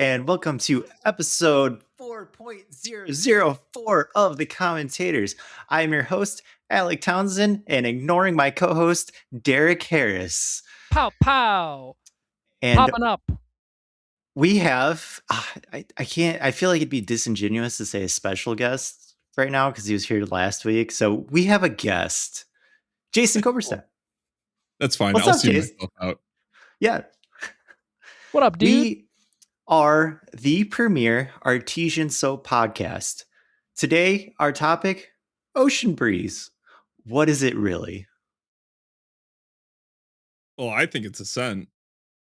and welcome to episode 4.004 of the CommonTaters. I am your host, Alec Townsend, and ignoring my co-host, Derek Harris. Pow, pow. And popping up. We have, I feel like it'd be disingenuous to say a special guest right now because he was here last week. So we have a guest, Jason Coberstadt. That's fine. What's I'll up, see Jason? myself out. Yeah. What up, dude? We are the premier artesian soap podcast. Today, our topic, Ocean Breeze. What is it really? Well, I think it's a scent.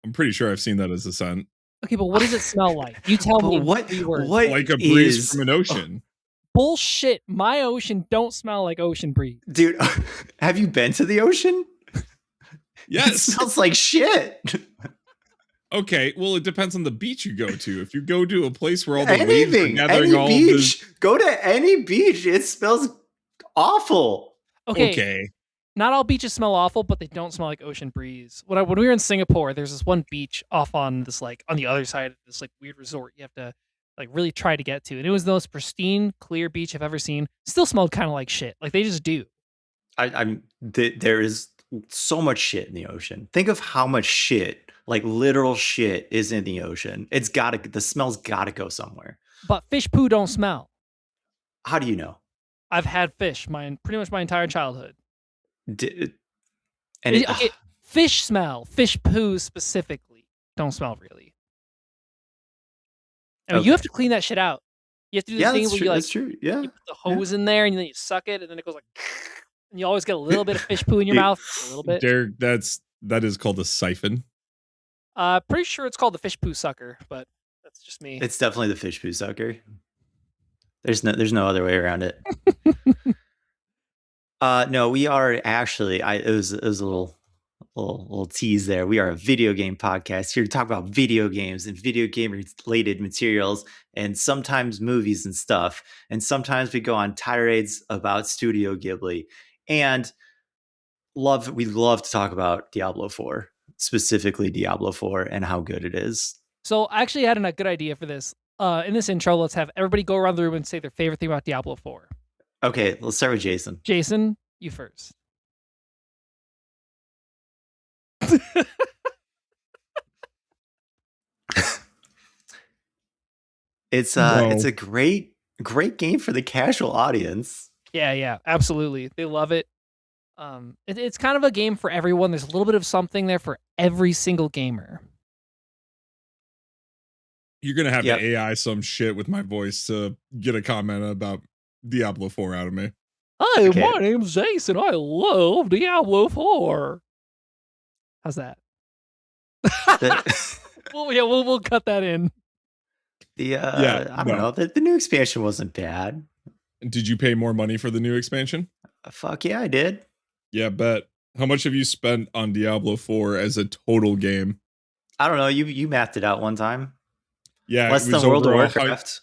I'm pretty sure I've seen that as a scent. Okay, but what does it smell like? You tell me. What Like a breeze from an ocean. Bullshit. My ocean don't smell like ocean breeze. Dude, have you been to the ocean? Yes. It smells like shit. Okay, well, it depends on the beach you go to. If you go to a place where all the waves are Anything, gathering any all beach. Go to any beach. It smells awful. Okay. Not all beaches smell awful, but they don't smell like ocean breeze. When we were in Singapore, there's this one beach off on this on the other side of this weird resort you have to really try to get to, and it was the most pristine, clear beach I've ever seen. Still smelled kind of like shit. Like they just do. There is so much shit in the ocean. Think of how much shit, like literal shit, is in the ocean. The smell's gotta go somewhere. But fish poo don't smell. How do you know? I've had fish pretty much my entire childhood. Fish smell. Fish poo specifically don't smell really. I mean, you have to clean that shit out. You have to do the thing where that's true. Yeah. You put the hose in there and then you suck it and then it goes and you always get a little bit of fish poo in your mouth. A little bit. Derek, that is called a siphon. Pretty sure it's called the fish poo sucker, but that's just me. It's definitely the fish poo sucker. There's no other way around it. No, we are actually. It was a little tease there. We are a video game podcast here to talk about video games and video game related materials, and sometimes movies and stuff. And sometimes we go on tirades about Studio Ghibli, and we love to talk about Diablo 4, specifically Diablo 4 and how good it is. So I actually had a good idea for this. In this intro, let's have everybody go around the room and say their favorite thing about Diablo 4. Okay, let's start with Jason. Jason, you first. It's a great game for the casual audience. Yeah, absolutely. They love it. It's kind of a game for everyone. There's a little bit of something there for every single gamer. You're gonna have to AI some shit with my voice to get a comment about Diablo 4 out of me. Hi, my name's Jason. I love Diablo 4. How's that? We'll cut that in. I don't know. The new expansion wasn't bad. Did you pay more money for the new expansion? Fuck yeah, I did. Yeah, bet. How much have you spent on Diablo 4 as a total game? I don't know. You mathed it out one time. Yeah, less than World of Warcraft.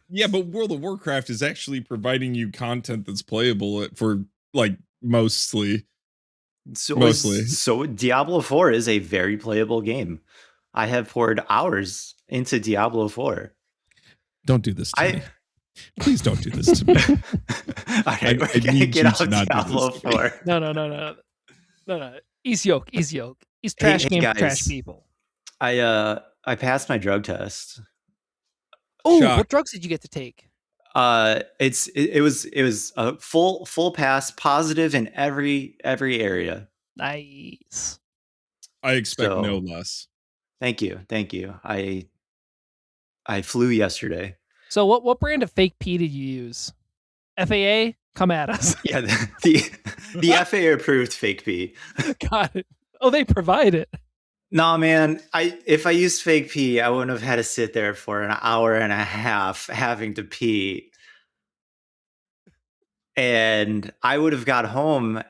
Yeah, but World of Warcraft is actually providing you content that's playable for mostly. So Diablo 4 is a very playable game. I have poured hours into Diablo 4. Don't do this to me. Please don't do this to me. All right, we're gonna get off Diablo 4. No. Easy yoke. He's trash game for trash people. I passed my drug test. Oh, what drugs did you get to take? It was a full pass, positive in every area. Nice. I expect no less. Thank you. I flew yesterday. So what brand of fake pee did you use? FAA, come at us. Yeah, the FAA approved fake pee. Got it. Oh, they provide it. Nah, man. If I used fake pee, I wouldn't have had to sit there for an hour and a half having to pee. And I would have got home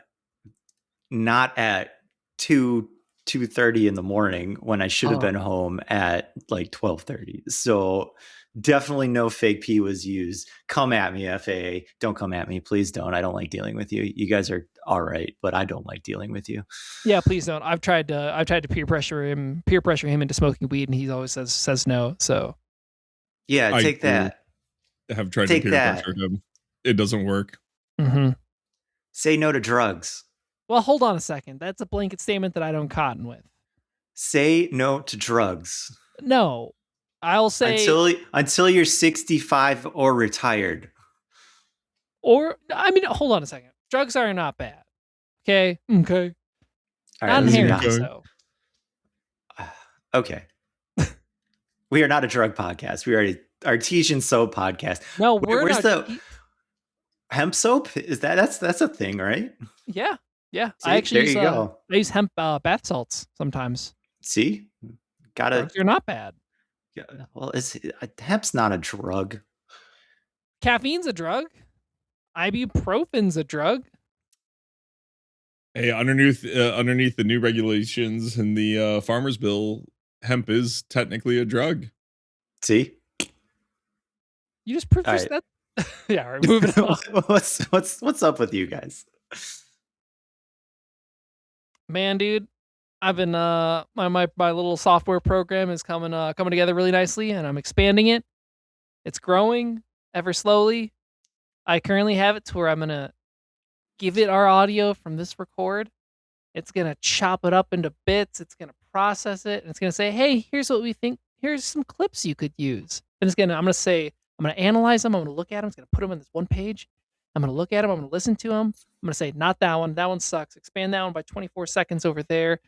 not at 2:30 in the morning when I should have been home at 12:30. So Definitely no fake pee was used. Come at me, FAA. Don't come at me. Please don't. I don't like dealing with you. You guys are all right, but I don't like dealing with you. Yeah, please don't. I've tried to peer pressure him into smoking weed, and he always says no. So yeah, I take that. have tried Take to peer that. pressure him. It doesn't work. Mm-hmm. Say no to drugs. Well, hold on a second. That's a blanket statement that I don't cotton with. Say no to drugs. No, I'll say until you're 65 or retired. Or I mean, hold on a second. Drugs are not bad. Okay. Okay. All Not right, inherently okay. so. Okay. We are not a drug podcast. We are an artesian soap podcast. No, we're Where's not. the hemp soap? Is that's a thing, right? Yeah. Yeah. See, I actually there you go. I use hemp bath salts sometimes. See, gotta. Drugs are not bad. Yeah, well, hemp's not a drug. Caffeine's a drug. Ibuprofen's a drug. Hey, underneath the new regulations in the farmers bill, hemp is technically a drug. See, you just proved that. Yeah, all right, moving on. What's up with you guys? Man, dude, I've been my little software program is coming together really nicely, and I'm expanding it. It's growing ever slowly. I currently have it to where I'm gonna give it our audio from this record. It's gonna chop it up into bits. It's gonna process it, and it's gonna say, "Hey, here's what we think. Here's some clips you could use." And I'm gonna analyze them. I'm gonna look at them. It's gonna put them on this one page. I'm gonna look at them. I'm gonna listen to them. I'm gonna say, "Not that one. That one sucks. Expand that one by 24 seconds over there,"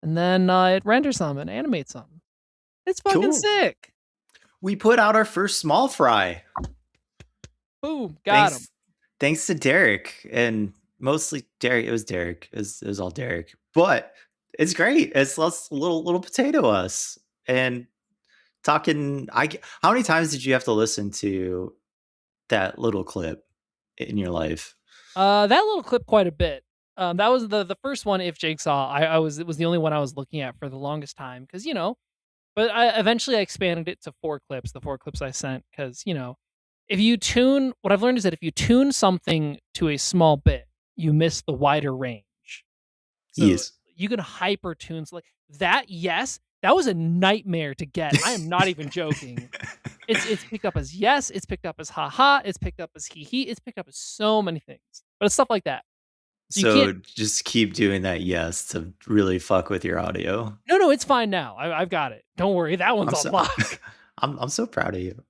and then it renders them and animates them. It's fucking sick. We put out our first small fry. Boom, got him. Thanks to Derek, and mostly Derek. It was Derek. It was all Derek, but it's great. It's less little potato us and talking. How many times did you have to listen to that little clip in your life? That little clip quite a bit. That was the first one. If Jigsaw, it was the only one I was looking at for the longest time because But I eventually expanded it to 4 clips. The 4 clips I sent because what I've learned is that if you tune something to a small bit, you miss the wider range. So yes. You can hyper tune like that. Yes, that was a nightmare to get. I am not even joking. It's picked up as yes. It's picked up as haha. It's picked up as hee hee. It's picked up as so many things. But it's stuff like that. So just keep doing that yes to really fuck with your audio. No, it's fine now. I've got it. Don't worry. That one's on lock. I'm so proud of you.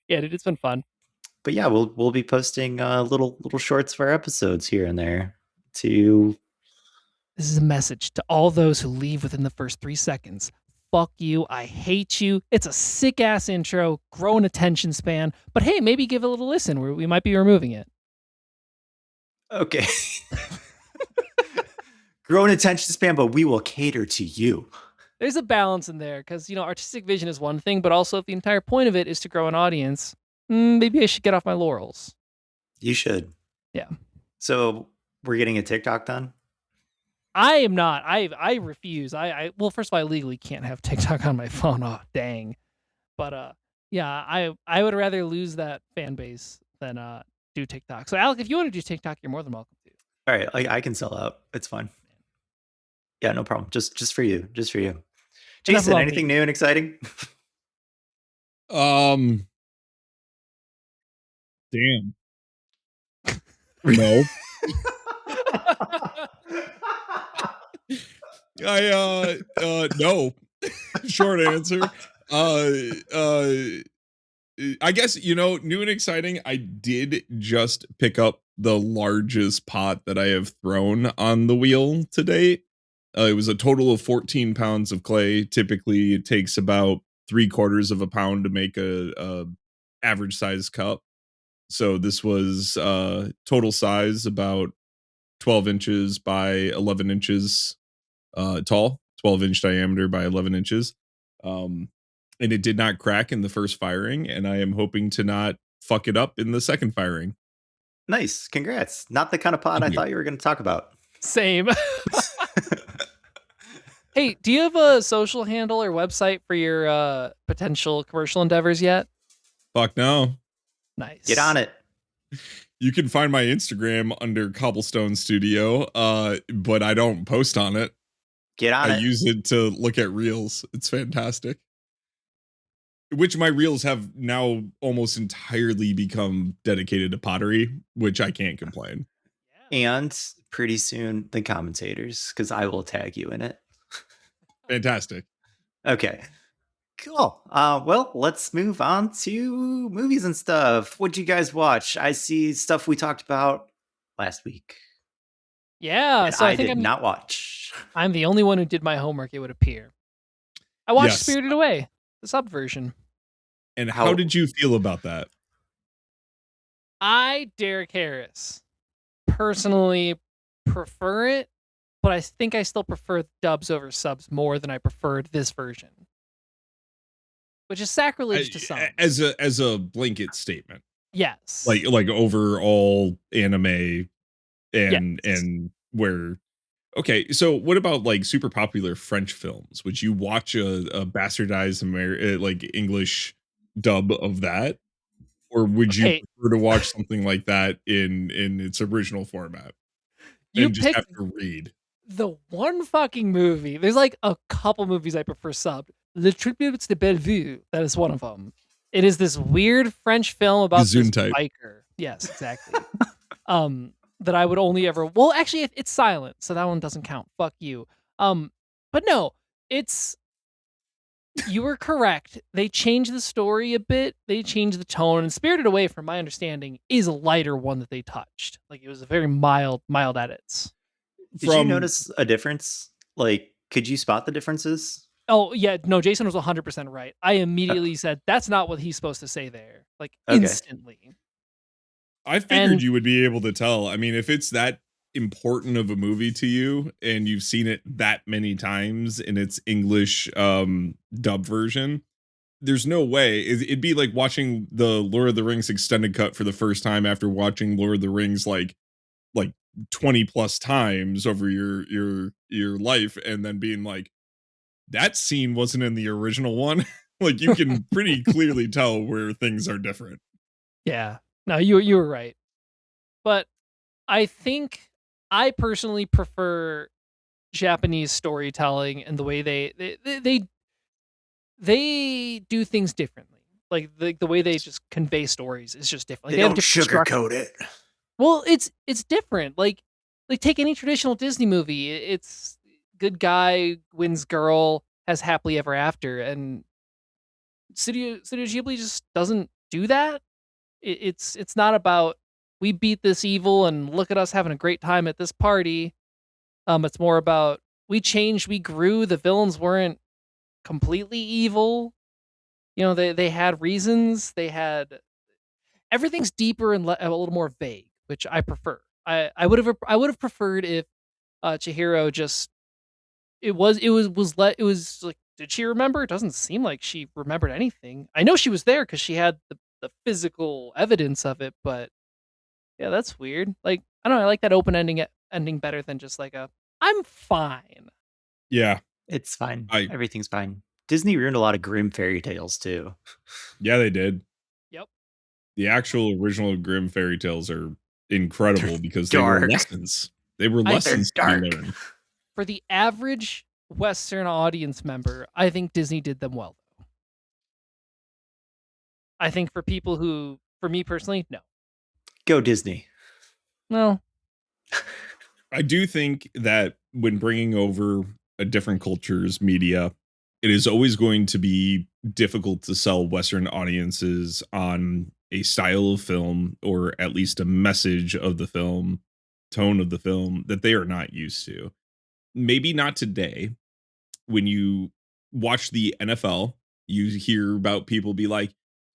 Yeah, dude, it's been fun. But yeah, we'll be posting little shorts for episodes here and there. This is a message to all those who leave within the first 3 seconds. Fuck you. I hate you. It's a sick ass intro, growing attention span. But hey, maybe give it a little listen. We might be removing it. Okay. Growing attention span, but we will cater to you. There's a balance in there because artistic vision is one thing, but also if the entire point of it is to grow an audience, maybe I should get off my laurels. You should. Yeah. So we're getting a TikTok done? I am not. I refuse. Well, first of all, I legally can't have TikTok on my phone. Oh, dang. But yeah, I would rather lose that fan base than do TikTok. So Alec, if you want to do TikTok, you're more than welcome to. All right, I can sell out. It's fine. Yeah, no problem. Just for you. Just for you. Jason, anything new and exciting? Damn. No. No. Short answer. I guess new and exciting. I did just pick up the largest pot that I have thrown on the wheel to date. It was a total of 14 pounds of clay. Typically, it takes about 3/4 of a pound to make a average size cup. So this was total size about 12 inches by 11 inches tall, 12-inch diameter by 11 inches. And it did not crack in the first firing, and I am hoping to not fuck it up in the second firing. Nice. Congrats. Not the kind of pot I thought you were going to talk about. Same. Hey, do you have a social handle or website for your potential commercial endeavors yet? Fuck no. Nice. Get on it. You can find my Instagram under Cobblestone Studio, but I don't post on it. Get on I it. use it to look at reels. It's fantastic. Which my reels have now almost entirely become dedicated to pottery, which I can't complain. And pretty soon, the commentators, because I will tag you in it. Fantastic. Okay. Cool. Well, let's move on to movies and stuff. What'd you guys watch? I see stuff we talked about last week. Yeah, And so I I think did not watch. I'm the only one who did my homework, it would appear. I watched Yes. Spirited Away, the sub version. And how did you feel about that? I, Derek Harris, personally prefer it, but I think I still prefer dubs over subs more than I preferred this version. Which is sacrilege to some. As a blanket statement. Yes. Like overall anime and Yes. and where okay, so what about like super popular French films? Would you watch a bastardized like English dub of that? Or would you prefer to watch something like that in its original format? You and just picked have to read. the one fucking movie. There's like a couple movies I prefer subbed. Le Tributes de Bellevue, that is one of them. It is this weird French film about this biker. Yes, exactly. That I would only ever. Well, actually, it's silent, so that one doesn't count. Fuck you. But no, it's. You were correct. They changed the story a bit. They changed the tone. And Spirited Away, from my understanding, is a lighter one that they touched. Like it was a very mild edits. Did you notice a difference? Like, could you spot the differences? Oh, yeah. No, Jason was 100% right. I immediately said, that's not what he's supposed to say there. Like, instantly. I figured you would be able to tell. I mean, if it's that important of a movie to you and you've seen it that many times in its English dub version, there's no way. It'd be like watching the Lord of the Rings extended cut for the first time after watching Lord of the Rings like 20 plus times over your life, and then being like, that scene wasn't in the original one. Like you can pretty clearly tell where things are different. Yeah. No, you were right. But I think I personally prefer Japanese storytelling and the way they do things differently. Like the way they just convey stories is just different. Like, they don't sugarcoat it. Well, it's different. Like take any traditional Disney movie. It's good guy wins girl, has happily ever after, and Studio Ghibli just doesn't do that. It's not about we beat this evil and look at us having a great time at this party. It's more about we changed, we grew. The villains weren't completely evil. You know, they had reasons. They had everything's deeper and a little more vague, which I prefer. I would have preferred if Chihiro just it was like, did she remember? It doesn't seem like she remembered anything. I know she was there because she had the physical evidence of it, but yeah, that's weird. Like, I don't know, I like that open ending better than just like I'm fine. Yeah. It's fine. Everything's fine. Disney ruined a lot of Grimm fairy tales too. Yeah, they did. Yep. The actual original Grimm fairy tales are incredible because they were lessons. They were lessons to be learned. For the average Western audience member, I think Disney did them well. I think for people who, for me personally, no. Go Disney. No. I do think that when bringing over a different culture's media, it is always going to be difficult to sell Western audiences on a style of film, or at least a message of the film, tone of the film that they are not used to. Maybe not today. When you watch the NFL, you hear about people be like,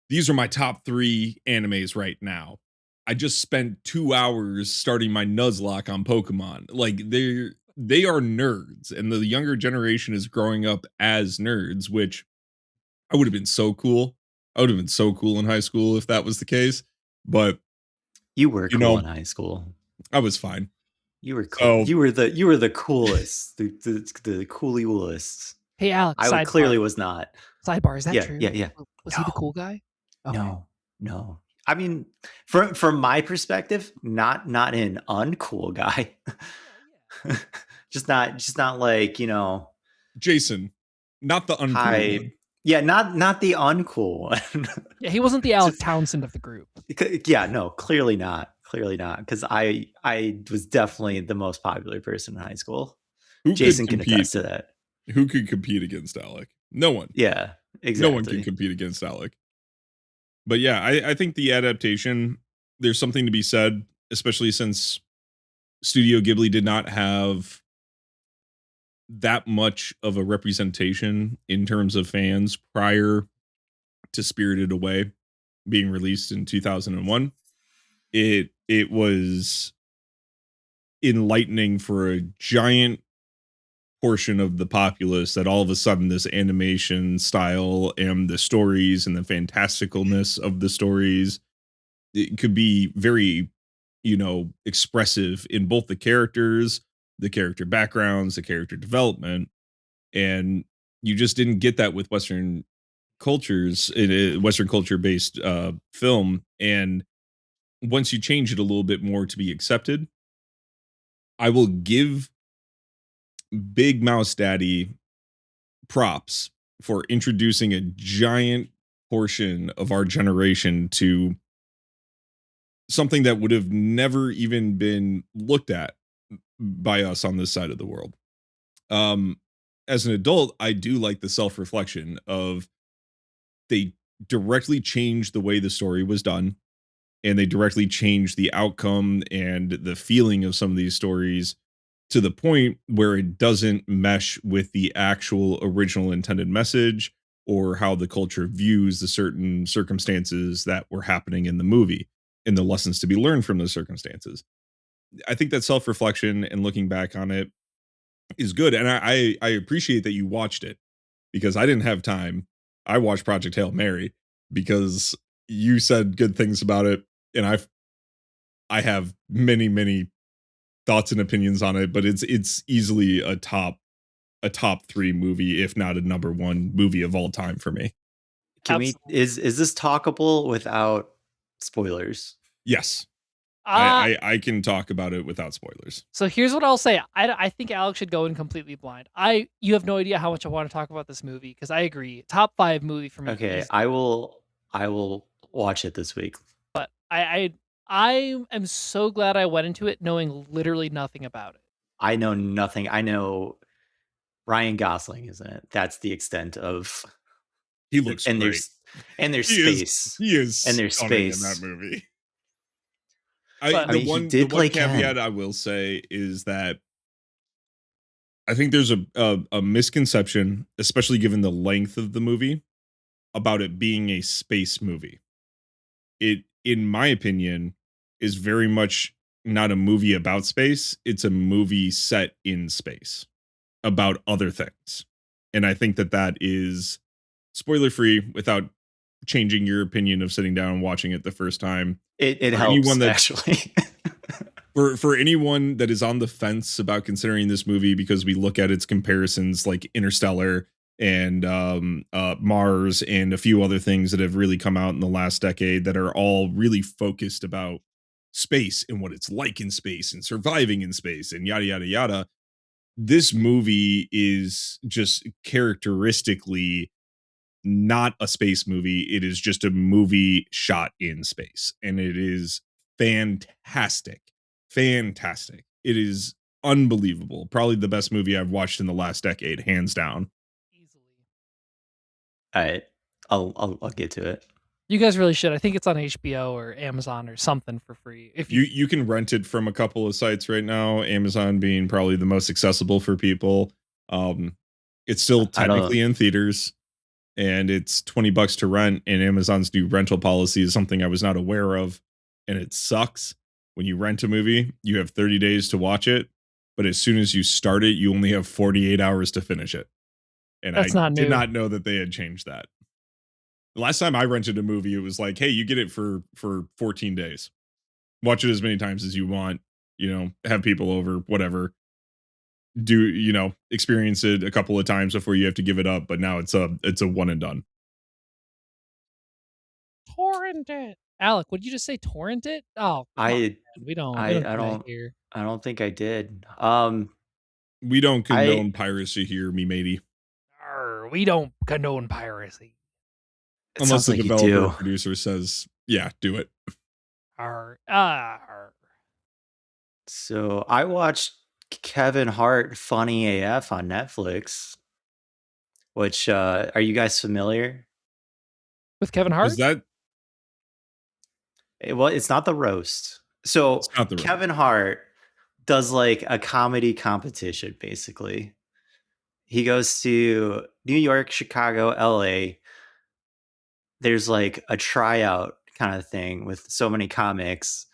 these are my top 3 animes right now. I just spent 2 hours starting my Nuzlocke on Pokemon. Like they are nerds, and the younger generation is growing up as nerds, which I would have been so cool. I would have been so cool in high school if that was the case. But you were cool in high school. I was fine. You were cool. You were the coolest, the coolest. Hey, Alex. I clearly was not. Sidebar, is that true? Yeah. Was he the cool guy? Okay. No. No. I mean, from my perspective, not an uncool guy. Yeah. just not like, Jason, not the uncool high. one. Yeah, not the uncool one. Yeah, he wasn't the Alec Just Townsend of the group. yeah, no, clearly not. Clearly not. Because I was definitely the most popular person in high school. Who could Jason can compete? attest to that. Who could compete against Alec? No one. Yeah, No one can exactly. compete against Alec. But yeah, I think the adaptation, there's something to be said, especially since Studio Ghibli did not have that much of a representation in terms of fans prior to Spirited Away being released in 2001. It was enlightening for a giant portion of the populace that all of a sudden this animation style and the stories and the fantasticalness of the stories, it could be very, expressive in both the character backgrounds, the character development, and you just didn't get that with Western culture based film. And once you change it a little bit more to be accepted, I will give Big Mouse Daddy props for introducing a giant portion of our generation to something that would have never even been looked at by us on this side of the world. Um, as an adult, I do like the self reflection of they directly changed the way the story was done, and they directly changed the outcome and the feeling of some of these stories to the point where it doesn't mesh with the actual original intended message or how the culture views the certain circumstances that were happening in the movie and the lessons to be learned from those circumstances. I think that self reflection and looking back on it is good. And I appreciate that you watched it because I didn't have time. I watched Project Hail Mary because you said good things about it. And I have many thoughts and opinions on it, but it's easily a top 3 movie, if not a number 1 movie of all time for me. Can we Absolutely. is this talkable without spoilers? Yes. Uh I can talk about it without spoilers. so here's what I'll say. I think Alex should go in completely blind. You have no idea how much I want to talk about this movie because I agree. Top 5 movie for me Okay, easily. I will watch it this week. But I am so glad I went into it knowing literally nothing about it. I know nothing. I know Ryan Gosling is in it. That's the extent of He looks and great. there's He is space. he is And there's stunning in that space. movie. But I mean, he The did one play caveat Ken. I will say is that I think there's a misconception, especially given the length of the movie, about it being a space movie. It, in my opinion, is very much not a movie about space. It's a movie set in space about other things. And I think that that is spoiler free without changing your opinion of sitting down and watching it the first time. It For anyone helps that's actually. for anyone that is on the fence about considering this movie because we look at its comparisons like Interstellar and Mars and a few other things that have really come out in the last decade that are all really focused about space and what it's like in space and surviving in space and yada yada yada. This movie is just characteristically not a space movie. It is just a movie shot in space. And it is fantastic. Fantastic. It is unbelievable. Probably the best movie I've watched in the last decade, hands down. easily. All right. I'll get to it. You guys really should. I think it's on HBO or Amazon or something for free. If You can rent it from a couple of sites right now, Amazon being probably the most accessible for people. Um, it's still I don't technically in theaters and it's $20 to rent, and Amazon's new rental policy is something I was not aware of, and it sucks. When you rent a movie, you have 30 days to watch it, but as soon as you start it, you only have 48 hours to finish it. And I that's not did new. not know that they had changed that. The last time I rented a movie, it was like, hey, you get it for 14 days. Watch it as many times as you want, have people over, whatever. Do, experience it a couple of times before you have to give it up, but now it's a one and done. torrent it. Alec, would you just say torrent it? Oh, come on, I man. We don't I do that don't here. I don't think I did. We don't I condone piracy here, me matey. Arr, we don't condone piracy. it Unless sounds the like you developer or do. producer says, yeah, do it. Arr, arr. So I watched Kevin Hart Funny AF on Netflix, which are you guys familiar? With Kevin Hart? Was that Well, it's not the roast. So it's not the right? Kevin Hart does like a comedy competition basically. He goes to New York, Chicago, LA. There's like a tryout kind of thing with so many comics.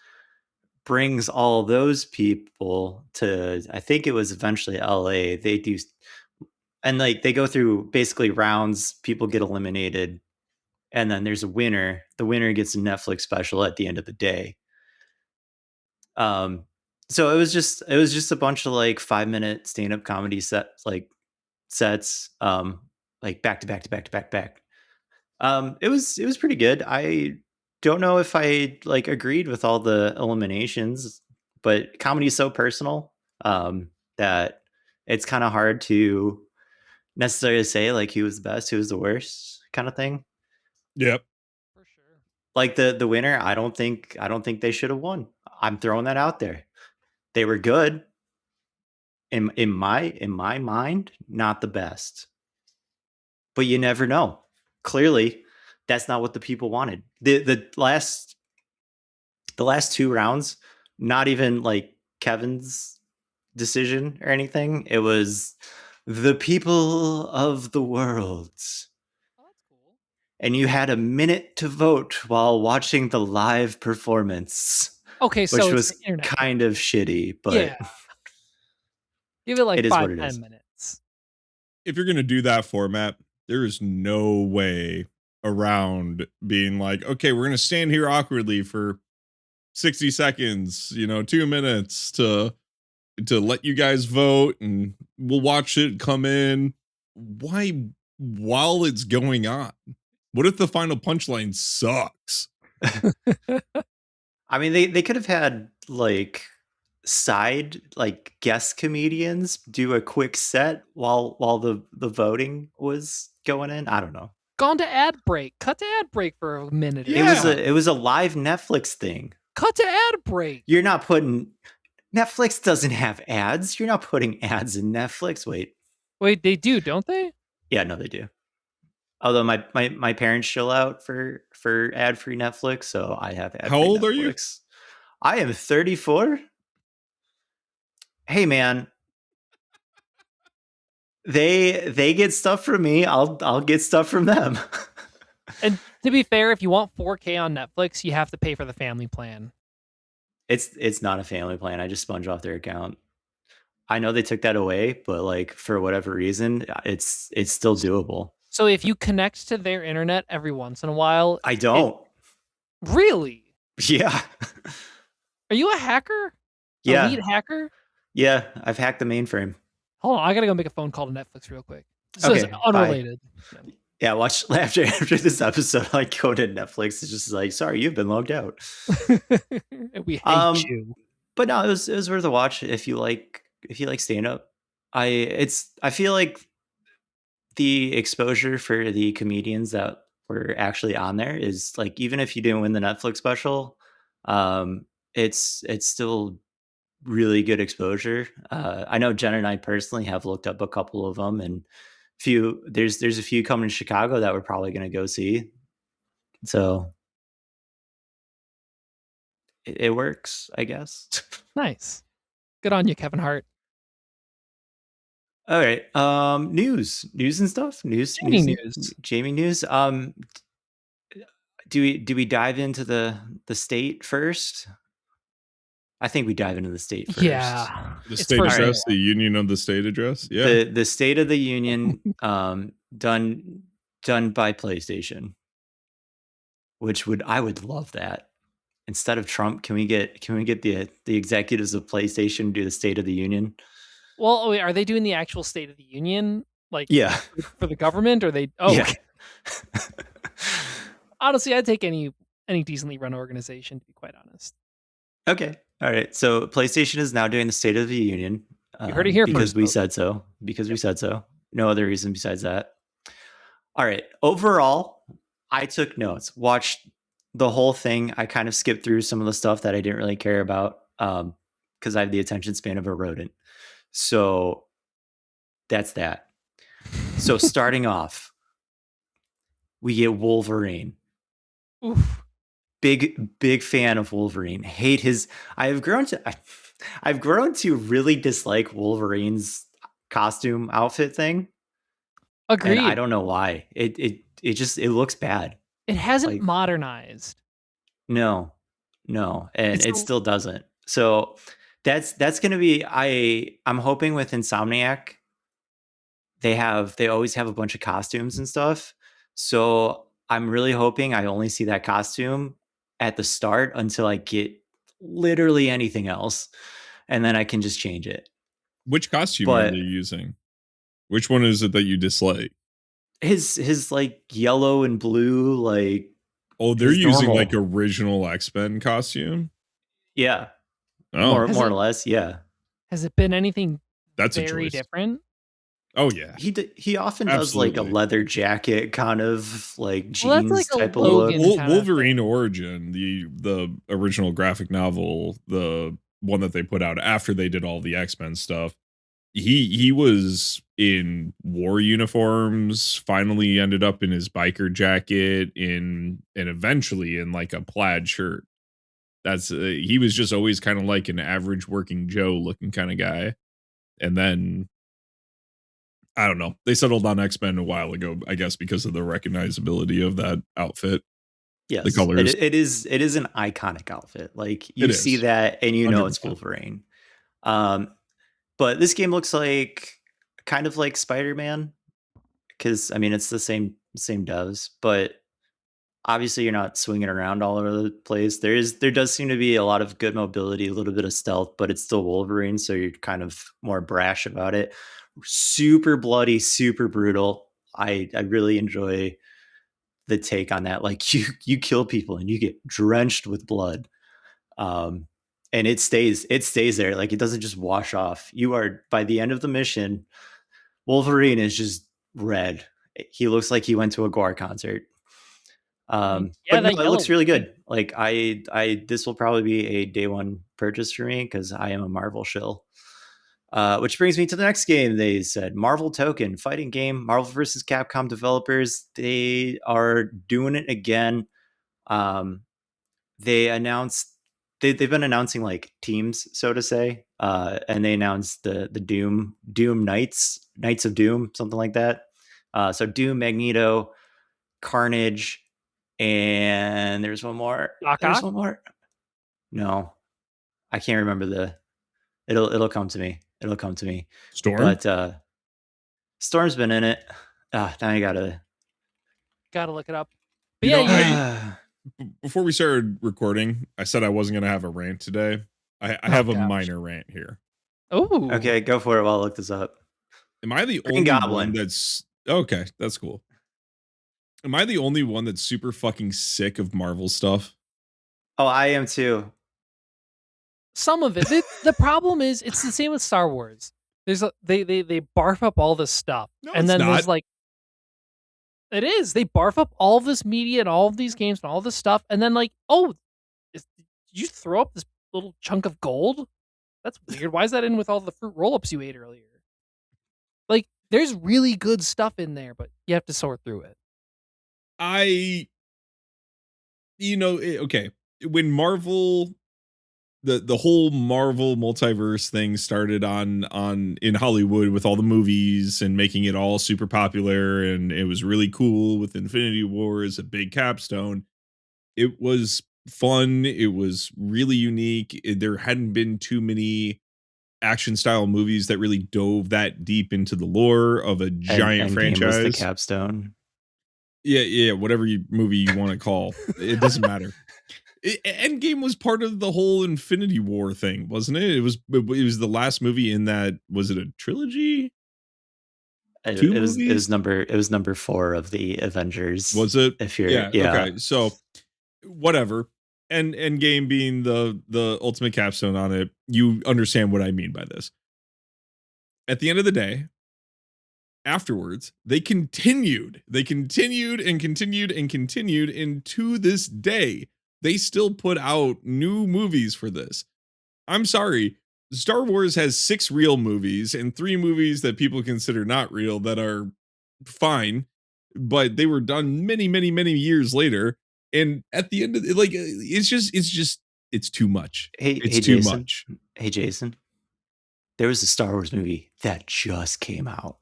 Brings all those people to, I think it was eventually LA. They do, and like they go through basically rounds, people get eliminated, and then there's a winner. The winner gets a Netflix special at the end of the day. Um, so it was just a bunch of like 5 minute stand up comedy sets, like back to back to back to back to back. It was pretty good. I don't know if I like agreed with all the eliminations, but comedy is so personal that it's kind of hard to necessarily say like who was the best, who was the worst, kind of thing. Yep. For sure. Like the winner, I don't think they should have won. I'm throwing that out there. They were good in my mind, not the best. But you never know. Clearly, that's not what the people wanted. The last two rounds, not even like Kevin's decision or anything. It was the people of the world. Oh, that's cool. And you had a minute to vote while watching the live performance, Okay, so which it's the was internet. kind of shitty, but Yeah. Give it like it is what it 5-10 is. minutes. If you're gonna do that format, there is no way around being like, okay, we're gonna stand here awkwardly for 60 seconds, 2 minutes to let you guys vote and we'll watch it come in. Why while it's going on? What if the final punchline sucks? I mean, they could have had like side like guest comedians do a quick set while the voting was going in. I don't know. Gone to ad break. Cut to ad break for a minute. It was Yeah. a live Netflix thing. Cut to ad break. You're not putting Netflix doesn't have ads. You're not putting ads in Netflix. Wait, they do, don't they? Yeah, no, they do. Although my parents chill out for ad free Netflix, so I have ad free How old are you? Netflix. I am 34. Hey man, they get stuff from me. I'll get stuff from them. And to be fair, if you want 4K on Netflix, you have to pay for the family plan. It's not a family plan. I just sponge off their account. I know they took that away, but like for whatever reason, it's still doable. So if you connect to their internet every once in a while, I don't. Really? Yeah. Are you a hacker? Yeah. Elite hacker? Yeah, I've hacked the mainframe. Hold on, I gotta go make a phone call to Netflix real quick. So Okay, it's bye. unrelated. Yeah, watch after this episode. Like go to Netflix. It's just like, sorry, you've been logged out. We hate you. But no, it was worth a watch if you like stand up. I feel like the exposure for the comedians that were actually on there is like, even if you didn't win the Netflix special, it's still really good exposure. I know Jen and I personally have looked up a couple of them, and there's a few coming to Chicago that we're probably going to go see. So it works, I guess. Nice. Good on you, Kevin Hart. All right. News and stuff. Jamie news. Jamie news. Do we dive into the state first? I think we dive into the state first. Yeah. The It's state first address, the union of the state address. Yeah. The State of the Union, done by PlayStation, which I would love that. Instead of Trump, can we get the executives of PlayStation to do the State of the Union? Well, wait, are they doing the actual State of the Union? Like, Yeah. for the government? Or they? Oh, Yeah. Honestly, I'd take any decently run organization, to be quite honest. Okay. All right. So PlayStation is now doing the State of the Union You heard it here because first, we folks. said so. Because we Yep. said so. No other reason besides that. All right. Overall, I took notes, watched the whole thing. I kind of skipped through some of the stuff that I didn't really care about because I have the attention span of a rodent. So that's that. So starting off, we get Wolverine. Oof. Big fan of Wolverine. Hate his. I've grown to really dislike Wolverine's costume outfit thing, and I Agreed. don't know why. It looks bad. It hasn't Like modernized. no, and It's it still doesn't. So that's gonna be. I'm hoping with Insomniac they always have a bunch of costumes and stuff. So I'm really hoping I only see that costume at the start until I get literally anything else, and then I can just change it. Which costume are they But using? Which one is it that you dislike? his like yellow and blue, like Oh, they're his using like normal, original X-Men costume. yeah, Oh, more or less, yeah. has it been anything that's a very choice. different? Oh yeah, He often does like a absolutely. leather jacket, kind of like Well, that's jeans like a type of look. Logan kind of Wolverine thing. Origin, the original graphic novel, the one that they put out after they did all the X-Men stuff. He was in war uniforms, finally ended up in his biker jacket and eventually in like a plaid shirt. That's he was just always kind of like an average working Joe looking kind of guy. And then I don't know. They settled on X-Men a while ago, I guess, because of the recognizability of that outfit, the Yes, colors. it is an iconic outfit. Like It you see is that and you know it's 100%. Wolverine. Um, but this game looks like kind of like Spider-Man because I mean it's the same devs, but obviously you're not swinging around all over the place. There does seem to be a lot of good mobility, a little bit of stealth, but it's still Wolverine, so you're kind of more brash about it. Super bloody, super brutal. I really enjoy the take on that. Like you kill people and you get drenched with blood. Um and it stays there. Like it doesn't just wash off. You are by the end of the mission, Wolverine is just red. He looks like he went to a Gore concert. Yeah, But no, that it yellow looks really wig. good. Like this will probably be a day one purchase for me because I am a Marvel shill. Which brings me to the next game. They said Marvel Token fighting game, Marvel versus Capcom developers. They are doing it again. Um, they announced they've been announcing like teams, so to say, and they announced the Doom Knights of Doom, something like that. So Doom, Magneto, Carnage, and there's one more. Doc There's Ock? one more. No, I can't remember the. It'll come to me. It'll come to me. Storm? But Storm's been in it. Now I gotta. Gotta look it up. But You yeah, know, you before we started recording, I said I wasn't going to have a rant today. I oh have a gosh. minor rant here. Oh, Okay, go for it while I look this up. Am I the Green only one Goblin. that's okay? That's cool. Am I the only one that's super fucking sick of Marvel stuff? Oh, I am too. some of it. The problem is it's the same with Star Wars. They barf up all this stuff, No, and it's then there's not. like it is. They barf up all this media and all of these games and all this stuff, and then like, oh, did you throw up this little chunk of gold? That's weird. Why is that in with all the fruit roll-ups you ate earlier? Like, there's really good stuff in there, but you have to sort through it. I, okay. When Marvel, the whole Marvel multiverse thing started on in Hollywood with all the movies and making it all super popular, and it was really cool with Infinity War as a big capstone. It was fun. It was really unique. There hadn't been too many action style movies that really dove that deep into the lore of a And giant Endgame was the franchise. capstone. Yeah, whatever movie you want to call it, doesn't matter. Endgame was part of the whole Infinity War thing, wasn't it? It was the last movie in that. Was it a trilogy? 2 It was movies? number 4 of the Avengers. Was it? If you're Yeah. Okay. So whatever. And Endgame being the ultimate capstone on it, you understand what I mean by this. At the end of the day, afterwards, they continued and continued and to this day, they still put out new movies for this. I'm sorry. Star Wars has 6 real movies and 3 movies that people consider not real that are fine, but they were done many, many, many years later. And at the end of it, like, it's too much. It's too Jason. much. Hey, Jason. There was a Star Wars movie that just came out.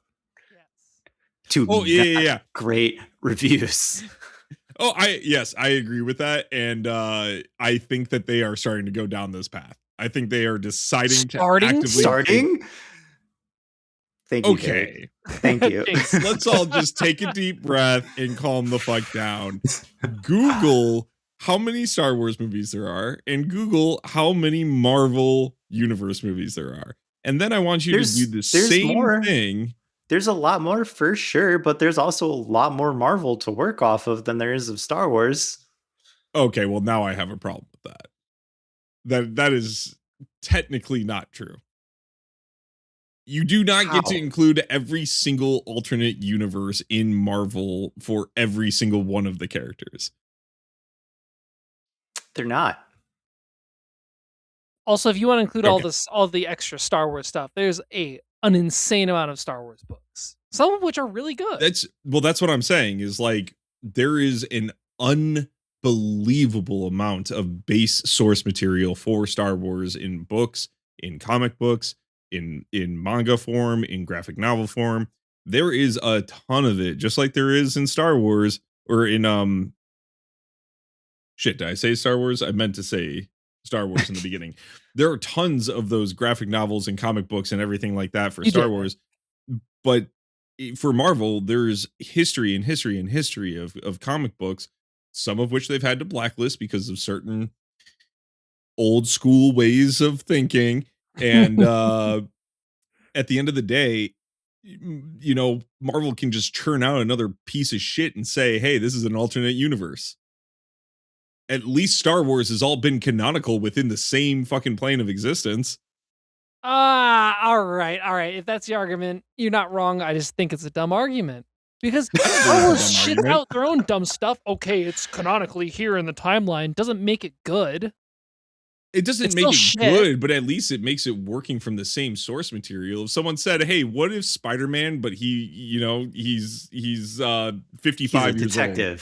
Yeah. Great reviews. I agree with that. And I think that they are starting to go down this path. I think they are deciding to actively starting. Thank you. Okay. Derek. Thank you. Let's all just take a deep breath and calm the fuck down. Google how many Star Wars movies there are and Google how many Marvel Universe movies there are. And then I want you to do the same thing. There's a lot more for sure, but there's also a lot more Marvel to work off of than there is of Star Wars. Okay, well now I have a problem with that. That is technically not true. You do not get to include every single alternate universe in Marvel for every single one of the characters. They're not. Also, if you want to include all the extra Star Wars stuff, there's an insane amount of Star Wars books, some of which are really good. That's what I'm saying is, like, there is an unbelievable amount of base source material for Star Wars in books, in comic books, in manga form, in graphic novel form. There is a ton of it, just like there is in Star Wars or in did I say Star Wars? I meant to say Star Wars in the beginning. There are tons of those graphic novels and comic books and everything like that for Star Wars. But for Marvel, there's history of comic books, some of which they've had to blacklist because of certain old school ways of thinking. And at the end of the day, you know, Marvel can just churn out another piece of shit and say, hey, this is an alternate universe. At least Star Wars has all been canonical within the same fucking plane of existence. All right. If that's the argument, you're not wrong. I just think it's a dumb argument. Because Star Wars shits out their own dumb stuff. Okay, it's canonically here in the timeline. Doesn't make it good. It doesn't make it good, but at least it makes it working from the same source material. If someone said, hey, what if Spider-Man, but he's 55 years old.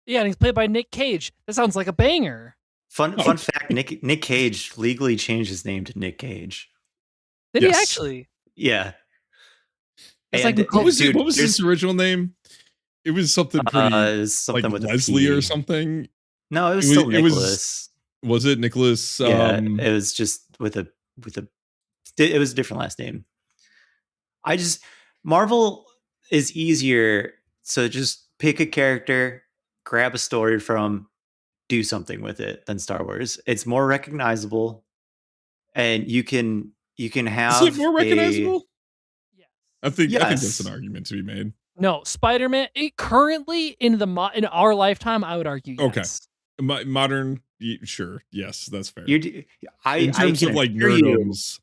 Yeah, and he's played by Nick Cage. That sounds like a banger. Fun fact, Nick Cage legally changed his name to Nick Cage. Did he actually? Yeah. What was his original name? It was something pretty something like with Leslie or something. No, it was still Nicholas. Was it Nicholas? Yeah, it was just with a it was a different last name. Marvel is easier, so just pick a character, grab a story from, do something with it than Star Wars. It's more recognizable, and you can have. Is it more recognizable? Yes. I think that's an argument to be made. No, Spider-Man. Currently in our lifetime, I would argue. Yes. Okay, modern. Sure, yes, that's fair. In terms of like nerdoms,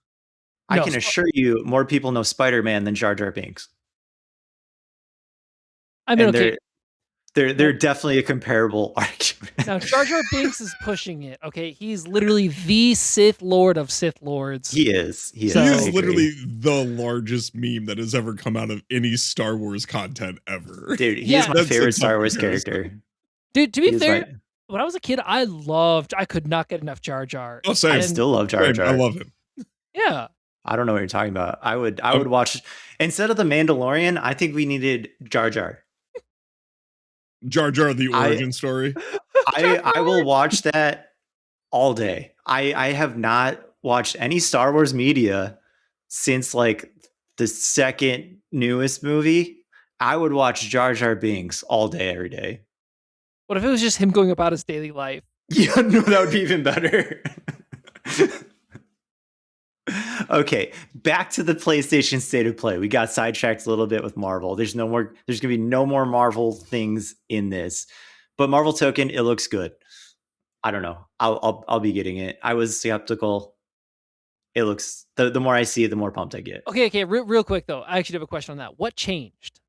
I can assure you, more people know Spider-Man than Jar Jar Binks. I mean, okay. They're definitely a comparable argument. Now, Jar Jar Binks is pushing it. Okay, he's literally the Sith Lord of Sith Lords. He is. He is literally the largest meme that has ever come out of any Star Wars content ever. Dude, he is my favorite Star Wars character. Dude, to be fair, when I was a kid, I could not get enough Jar Jar. Oh, same. I still love Jar Jar. I love him. Yeah. I don't know what you're talking about. I would watch, instead of The Mandalorian, I think we needed Jar Jar. Jar Jar, the origin story. I will watch that all day. I have not watched any Star Wars media since like the second newest movie. I would watch Jar Jar Binks all day, every day. What if it was just him going about his daily life? Yeah, no, that would be even better. Okay, back to the PlayStation State of Play. We got sidetracked a little bit with Marvel. There's no more. There's gonna be no more Marvel things in this, but Marvel Token, it looks good. I don't know. I'll be getting it. I was skeptical. It looks the more I see it, the more pumped I get. Okay, real quick though. I actually have a question on that. What changed?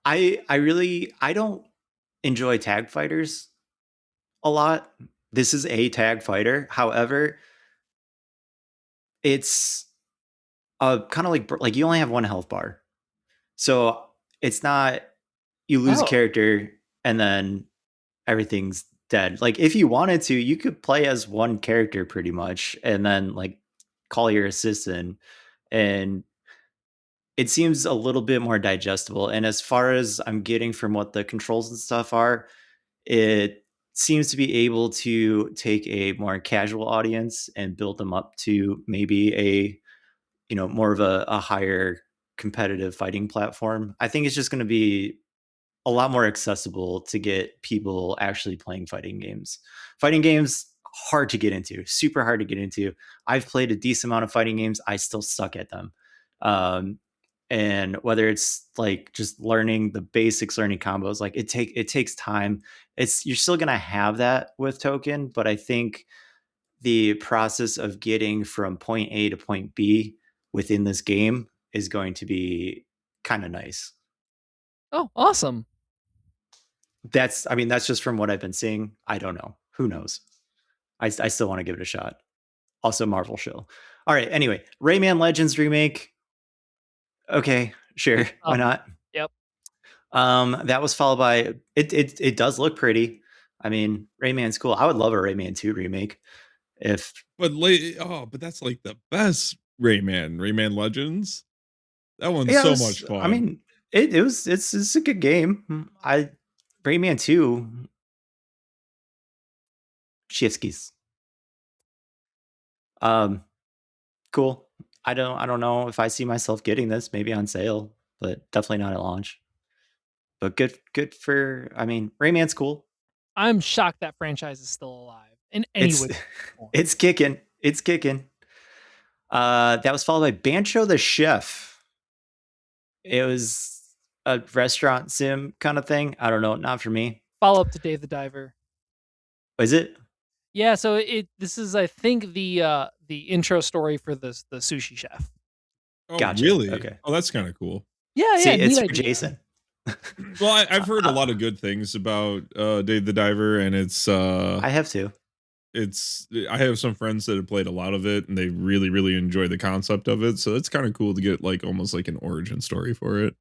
I don't enjoy tag fighters a lot. This is a tag fighter. However, it's kind of like you only have one health bar. So it's not you lose a Oh. character and then everything's dead. Like if you wanted to, you could play as one character pretty much and then like call your assistant, and it seems a little bit more digestible. And as far as I'm getting from what the controls and stuff are, it seems to be able to take a more casual audience and build them up to maybe a more of a higher competitive fighting platform. I think it's just going to be a lot more accessible to get people actually playing fighting games. Fighting games hard to get into, super hard to get into. I've played a decent amount of fighting games. I still suck at them. Um, and whether it's like just learning the basics, learning combos, like it takes time. You're still gonna have that with Token, but I think the process of getting from point A to point B within this game is going to be kind of nice. Oh, awesome. That's just from what I've been seeing. I don't know. Who knows? I still want to give it a shot. Also, Marvel show. All right. Anyway, Rayman Legends remake. Okay, sure. Why not? Yep. That was followed by it does look pretty. I mean, Rayman's cool. I would love a Rayman 2 remake. But that's like the best Rayman Legends. That one's Yeah, so much fun. I mean, it's a good game. Rayman 2 Shifskis. Cool. I don't know if I see myself getting this, maybe on sale, but definitely not at launch. But good for Rayman's cool. I'm shocked that franchise is still alive in any It's way. it's kicking. It's kicking. That was followed by Bancho the Chef. It was a restaurant sim kind of thing. I don't know, not for me. Follow up to Dave the Diver. Is it? Yeah, so this is I think the intro story for the sushi chef. Oh, Gotcha. really? Okay. Oh, that's kind of cool. Yeah, See, it's for idea. Jason. Well, I've heard a lot of good things about Dave the Diver, and it's I have to. I have some friends that have played a lot of it, and they really, really enjoy the concept of it. So it's kind of cool to get like almost like an origin story for it.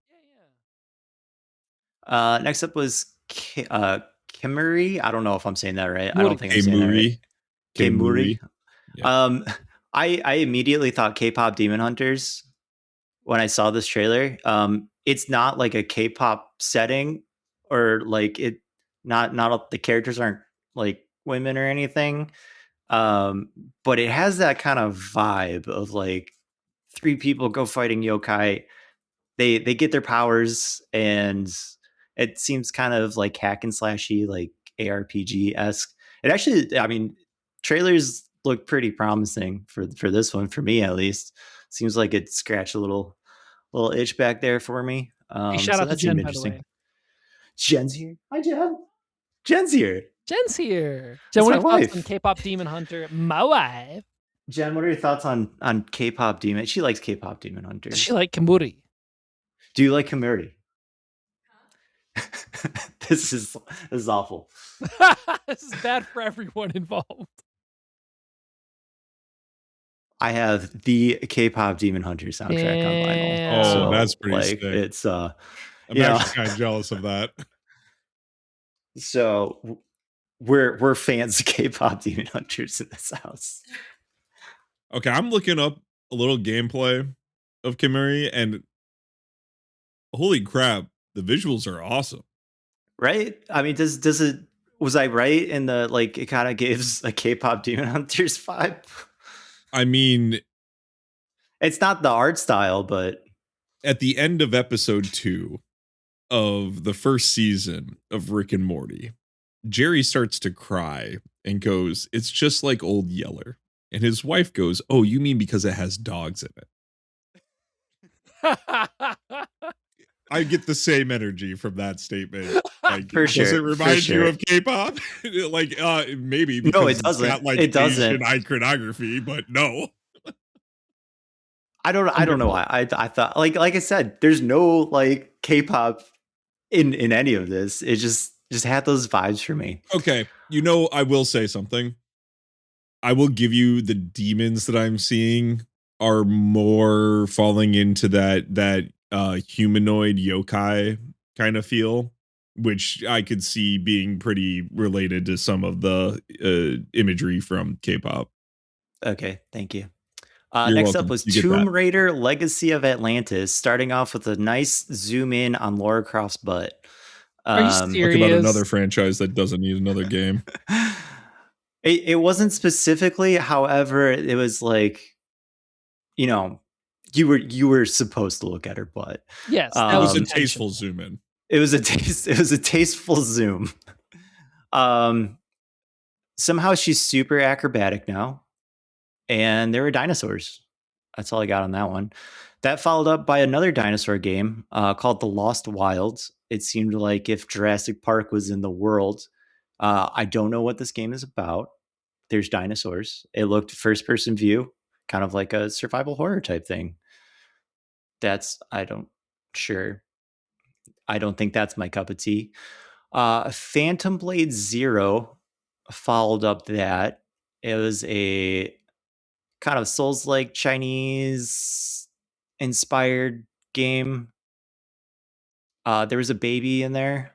Next up was Kimuri. I don't know if I'm saying that right. I don't think I'm saying that right. Kimuri. Yeah. I immediately thought K-pop Demon Hunters when I saw this trailer. It's not like a K-pop setting, or like not the characters aren't like women or anything. But it has that kind of vibe of like three people go fighting yokai. They get their powers, and it seems kind of like hack and slashy, like ARPG esque. It actually, trailers look pretty promising for this one, for me at least. Seems like it scratched a little itch back there for me. Hey, shout So out to that seemed Jen, by the interesting. way. Jen's here. Hi, Jen. Jen's here. Jen's here. That's Jen, what my are your thoughts wife. on K-pop Demon Hunter? My wife. Jen, what are your thoughts on K-pop Demon? She likes K-pop Demon Hunters. Does she like Kimuri? Do you like Kimuri? This is awful. This is bad for everyone involved. I have the K-pop Demon Hunter soundtrack on vinyl. Oh, So, that's pretty like, sick. it's I'm actually kind of jealous of that. So we're fans of K-pop Demon Hunters in this house. Okay, I'm looking up a little gameplay of Kimuri, and holy crap, the visuals are awesome. Right? I mean, does it, was I right in the, like, it kind of gives a K-pop Demon Hunters vibe? I mean, it's not the art style, but at the end of episode 2 of the first season of Rick and Morty, Jerry starts to cry and goes, "It's just like old Yeller." And his wife goes, "Oh, you mean because it has dogs in it?" I get the same energy from that statement. Like, For does it sure, for remind you sure. of K-pop? Like, maybe No, because it it's doesn't. got like It Asian doesn't. iconography, but no. I don't know Wonderful. why. I thought like I said, there's no like K-pop in any of this. It just had those vibes for me. Okay, I will say something. I will give you the demons that I'm seeing are more falling into that humanoid yokai kind of feel, which I could see being pretty related to some of the imagery from K-pop. Okay, thank you. You're Next up welcome. was You get Tomb that. Raider: Legacy of Atlantis, starting off with a nice zoom in on Lara Croft's butt. Are you Talk about another serious? franchise that doesn't need another game. It wasn't specifically, however, it was like, you know, you were supposed to look at her butt. Yes, It that was was a intentional. tasteful zoom in. It was it was a tasteful zoom. Um, Somehow she's super acrobatic now, and there were dinosaurs. That's all I got on that one. That followed up by another dinosaur game called The Lost Wilds. It seemed like if Jurassic Park was in the world. I don't know what this game is about. There's dinosaurs. It looked first person view, kind of like a survival horror type thing. That's sure. I don't think that's my cup of tea. Phantom Blade Zero followed up that. It was a kind of Souls like Chinese inspired game. There was a baby in there.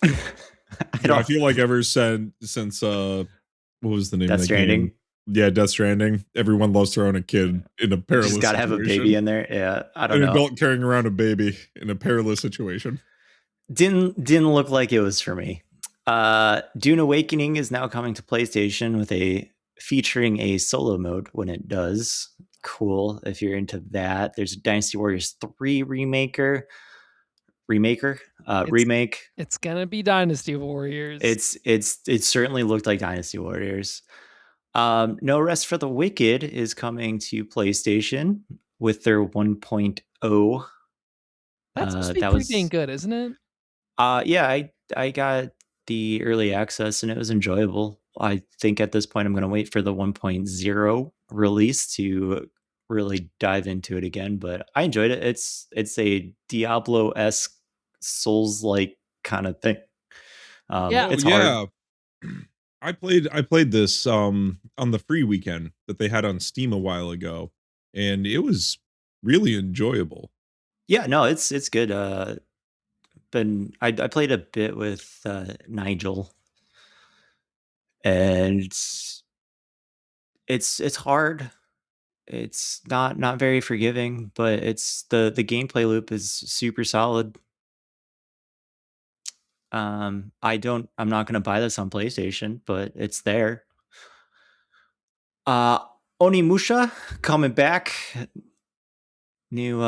I Yeah, I don't. feel like ever since what was the name of Death that game? Stranding. Yeah, Death Stranding. Everyone loves throwing a kid in a You just perilous got to have a baby situation. in there. Yeah, I don't An know. adult carrying around a baby in a perilous situation. Didn't look like it was for me. Dune Awakening is now coming to PlayStation with a featuring a solo mode when it does. Cool if you're into that. There's a Dynasty Warriors 3 It's remake. it's gonna be Dynasty Warriors. It certainly looked like Dynasty Warriors. No Rest for the Wicked is coming to PlayStation with their 1.0. That's supposed to be That pretty dang was good, isn't it? yeah, I got the early access and it was enjoyable. I think at this point I'm going to wait for the 1.0 release to really dive into it again, but I enjoyed it. It's a Diablo-esque Souls-like kind of thing. Yeah. Oh It's hard. yeah. I played this on the free weekend that they had on Steam a while ago, and it was really enjoyable. Yeah, no, it's good. I played a bit with Nigel, and it's hard. It's not very forgiving, but it's the gameplay loop is super solid. I'm not gonna buy this on PlayStation, but it's there. Uh Onimusha coming back. New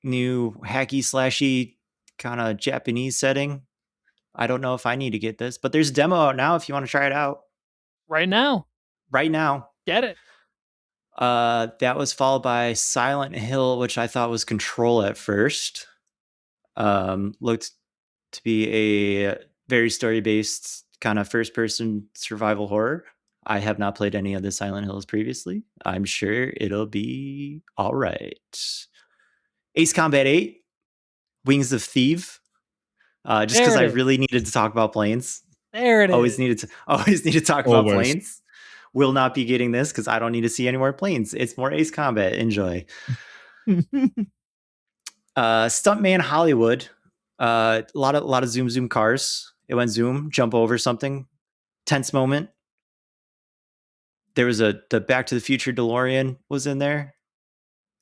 new hacky slashy kind of Japanese setting. I don't know if I need to get this, but there's a demo out now if you want to try it out Right now. right now. Get it. That was followed by Silent Hill, which I thought was Control at first. Looked to be a very story-based kind of first-person survival horror. I have not played any of the Silent Hills previously. I'm sure it'll be all right. Ace Combat 8, Wings of Thief. Just There because it I is. really needed to talk about planes. There it Always is. needed to always need to talk about Always. planes. Will not be getting this because I don't need to see any more planes. It's more Ace Combat. Enjoy. Stuntman Hollywood. A lot of zoom cars. It went zoom, jump over something. Tense moment. There was the Back to the Future DeLorean was in there.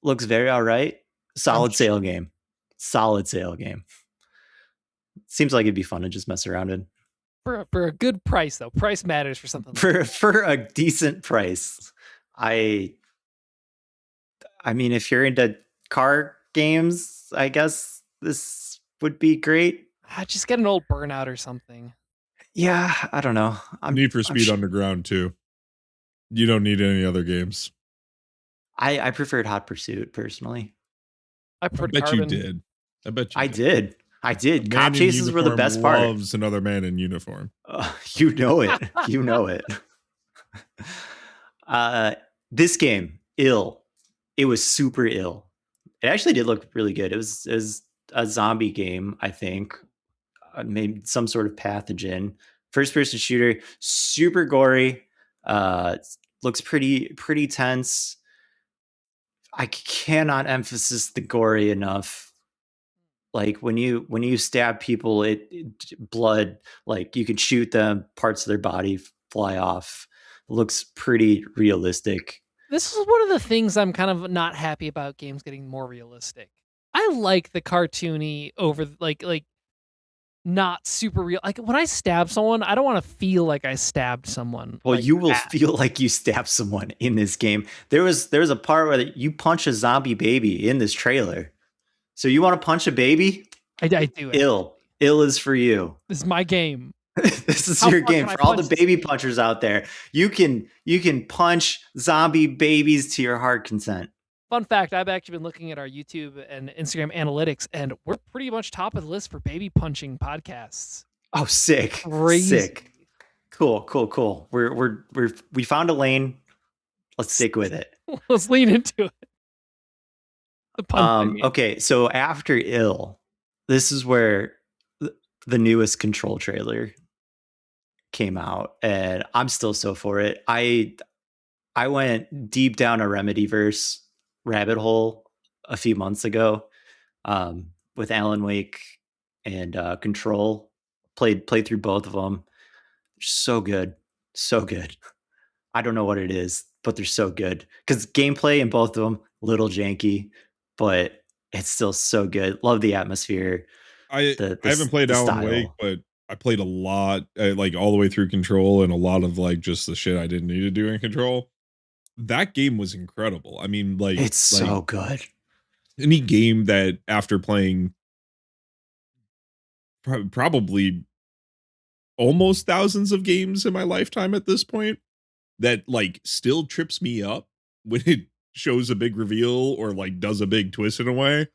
Looks very all right. I'm Solid sh- sale game. Solid sale game. Seems like it'd be fun to just mess around in For a good price though. Price matters for something like that. for a decent price. I mean, if you're into car games, I guess this would be great. Just get an old Burnout or something. Yeah, I don't know. Need for Speed Underground too. You don't need any other games. I preferred Hot Pursuit personally. I I preferred bet you Carbon. did. I bet you I did. did. I A did. Cop man in chases were the uniform best part. loves another man in uniform. You know it. You know it. This game, ill. It was super ill. It actually did look really good. It was a zombie game, I think. Maybe some sort of pathogen. First person shooter, super gory. Looks pretty tense. I cannot emphasize the gory enough. Like when you stab people, it blood, like you can shoot them, parts of their body fly off. Looks pretty realistic. This is one of the things I'm kind of not happy about games getting more realistic. I like the cartoony over like not super real. Like when I stab someone, I don't want to feel like I stabbed someone. Well, Like you will that. feel like you stabbed someone in this game. There was a part where you punch a zombie baby in this trailer. So you want to punch a baby? I do. Actually. Ill is for you. This is my game. This is How your far game can I for all punch the this baby baby? punchers out there. You can punch zombie babies to your heart content. Fun fact: I've actually been looking at our YouTube and Instagram analytics, and we're pretty much top of the list for baby punching podcasts. Oh, sick, Crazy. sick, cool. We found a lane. Let's stick with it. Let's lean into it. The punching. Okay, so after ill, this is where the newest Control trailer came out, and I'm still so for it. I went deep down a Remedyverse rabbit hole a few months ago, with Alan Wake and Control. Played through both of them. So good, so good. I don't know what it is, but they're so good because gameplay in both of them little janky, but it's still so good. Love the atmosphere, I haven't played the Alan Wake, style. but I played a lot, like all the way through Control, and a lot of like just the shit I didn't need to do in Control. That game was incredible. I mean, It's like so good. any game that after playing probably almost thousands of games in my lifetime at this point, that like still trips me up when it shows a big reveal or like does a big twist in a way.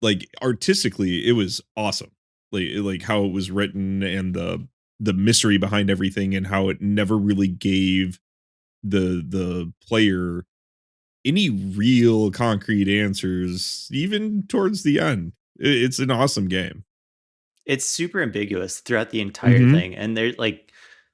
Like artistically, it was awesome. Like how it was written and the mystery behind everything and how it never really gave the player any real concrete answers, even towards the end. It's an awesome game. It's super ambiguous throughout the entire Mm-hmm. thing, and they're like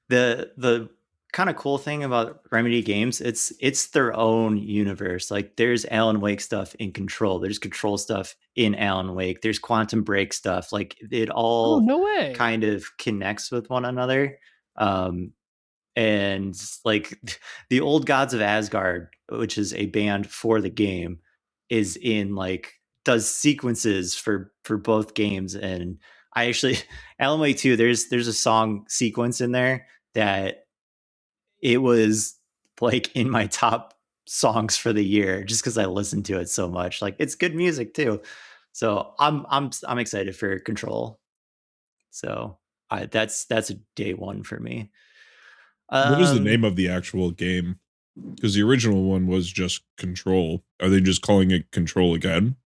the kind of cool thing about Remedy games, it's their own universe. Like there's Alan Wake stuff in Control, there's Control stuff in Alan Wake, there's Quantum Break stuff. Like it Oh all no way! kind of connects with one another. Um, and like the Old Gods of Asgard, which is a band for the game, is in like does sequences for both games. And I actually Alan Wake 2, there's a song sequence in there that it was like in my top songs for the year just because I listened to it so much. Like it's good music too. So I'm excited for Control. So that's a day one for me. What is the Um name of the actual game? Because the original one was just Control. Are they just calling it Control again?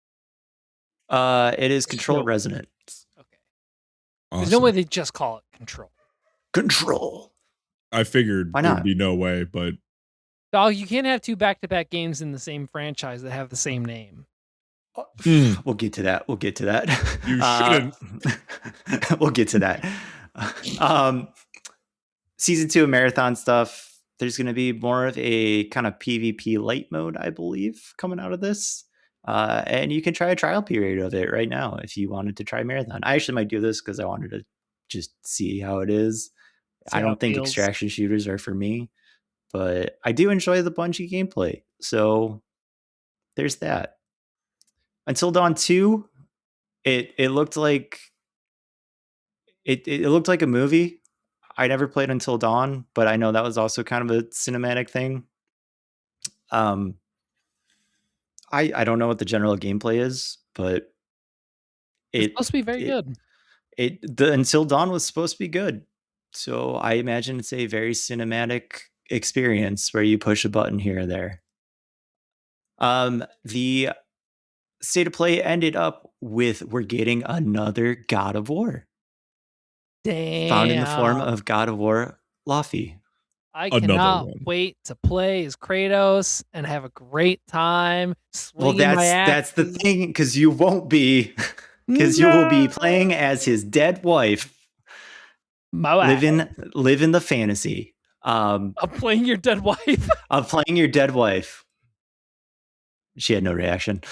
It is There's Control no way. Resonant. Okay. Awesome. There's no way they just call it Control. Control. I figured Why there'd not? be no way, but Dog, you can't have two back-to-back games in the same franchise that have the same name. We'll get to that. We'll get to that. you shouldn't. We'll get to that. Um, Season 2 of Marathon stuff. There's going to be more of a kind of PvP light mode, I believe, coming out of this. And you can try a trial period of it right now if you wanted to try Marathon. I actually might do this because I wanted to just see how it is. See I how it don't think feels. extraction shooters are for me, but I do enjoy the Bungie gameplay. So there's that. Until Dawn 2, it looked like it looked like a movie. I never played Until Dawn, but I know that was also kind of a cinematic thing. Um I don't know what the general gameplay is, but It's it supposed to be very it good. the Until Dawn was supposed to be good. So I imagine it's a very cinematic experience where you push a button here or there. The state of play ended up with we're getting another God of War, found in the form Damn. of God of War Luffy. I Another cannot one. wait to play as Kratos and have a great time Well, swinging my that's the axes. thing, because you won't be, because you will be playing as his dead wife, My wife. living the fantasy I'm playing your dead wife. of playing your dead wife. She had no reaction.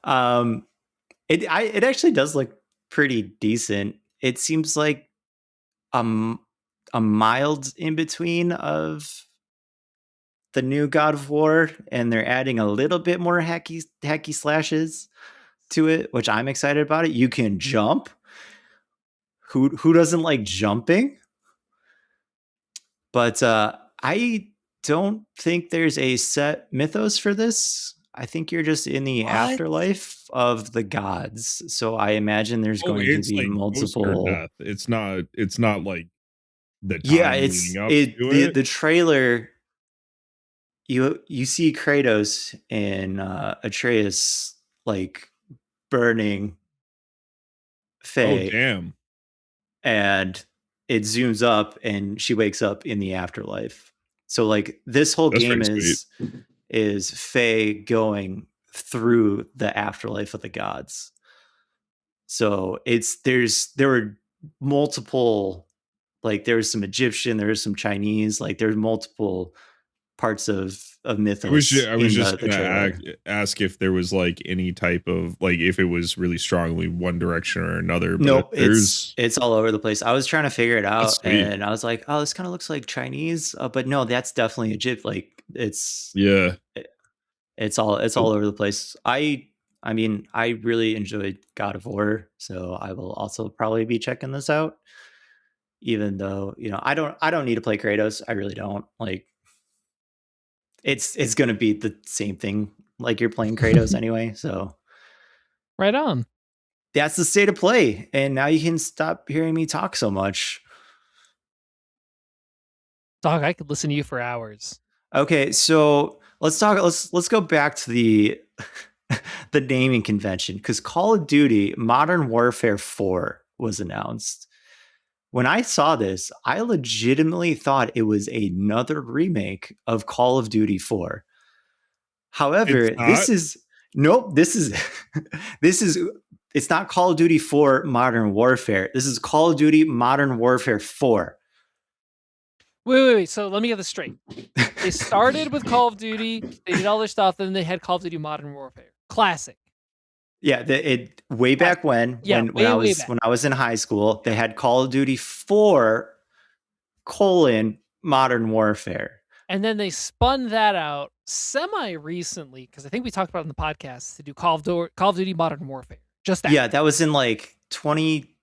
um, it actually does look pretty decent. It seems like um a mild in between of the new God of War, and they're adding a little bit more hacky slashes to it, which I'm excited about. It. You can jump. Who doesn't like jumping? But I don't think there's a set mythos for this. I think you're just in the What? afterlife of the gods. So I imagine there's going to It's be like post or multiple. death. It's not like the Yeah, time it's leading up it to the it. the trailer. You see Kratos and Atreus like burning Oh Faye, damn. and it zooms up and she wakes up in the afterlife. So like this whole That's game pretty sweet. is Faye going through the afterlife of the gods. So there were multiple, like there was some Egyptian, there was some Chinese, like there's multiple parts of mythos I was in just the gonna trailer. ask if there was like any type of like if it was really strongly one direction or another, but if Nope, there's it's all over the place. I was trying to figure it that's out, sweet. and I was like, "Oh, this kind of looks like Chinese," but no, that's definitely Egypt. Like Yeah. it's all Oh, over the place. I mean, I really enjoyed God of War, so I will also probably be checking this out. Even though I don't need to play Kratos. I really don't. Like it's gonna be the same thing. Like you're playing Kratos anyway, so Right on. that's the state of play. And now you can stop hearing me talk so much. Dog, I could listen to you for hours. Okay, so let's go back to the the naming convention, because Call of Duty Modern Warfare 4 was announced. When I saw this, I legitimately thought it was another remake of Call of Duty 4. it's However, not. this is this is it's not Call of Duty 4 Modern Warfare. This is Call of Duty Modern Warfare 4. Wait. So let me get this straight. They started with Call of Duty. They did all their stuff. Then they had Call of Duty Modern Warfare. Classic. Yeah, it way back Yeah, way back. when I was in high school, they had Call of Duty 4 Modern Warfare. And then they spun that out semi recently, because I think we talked about it in the podcast, to do Call of Duty Modern Warfare. Just that. Yeah, that was in like 20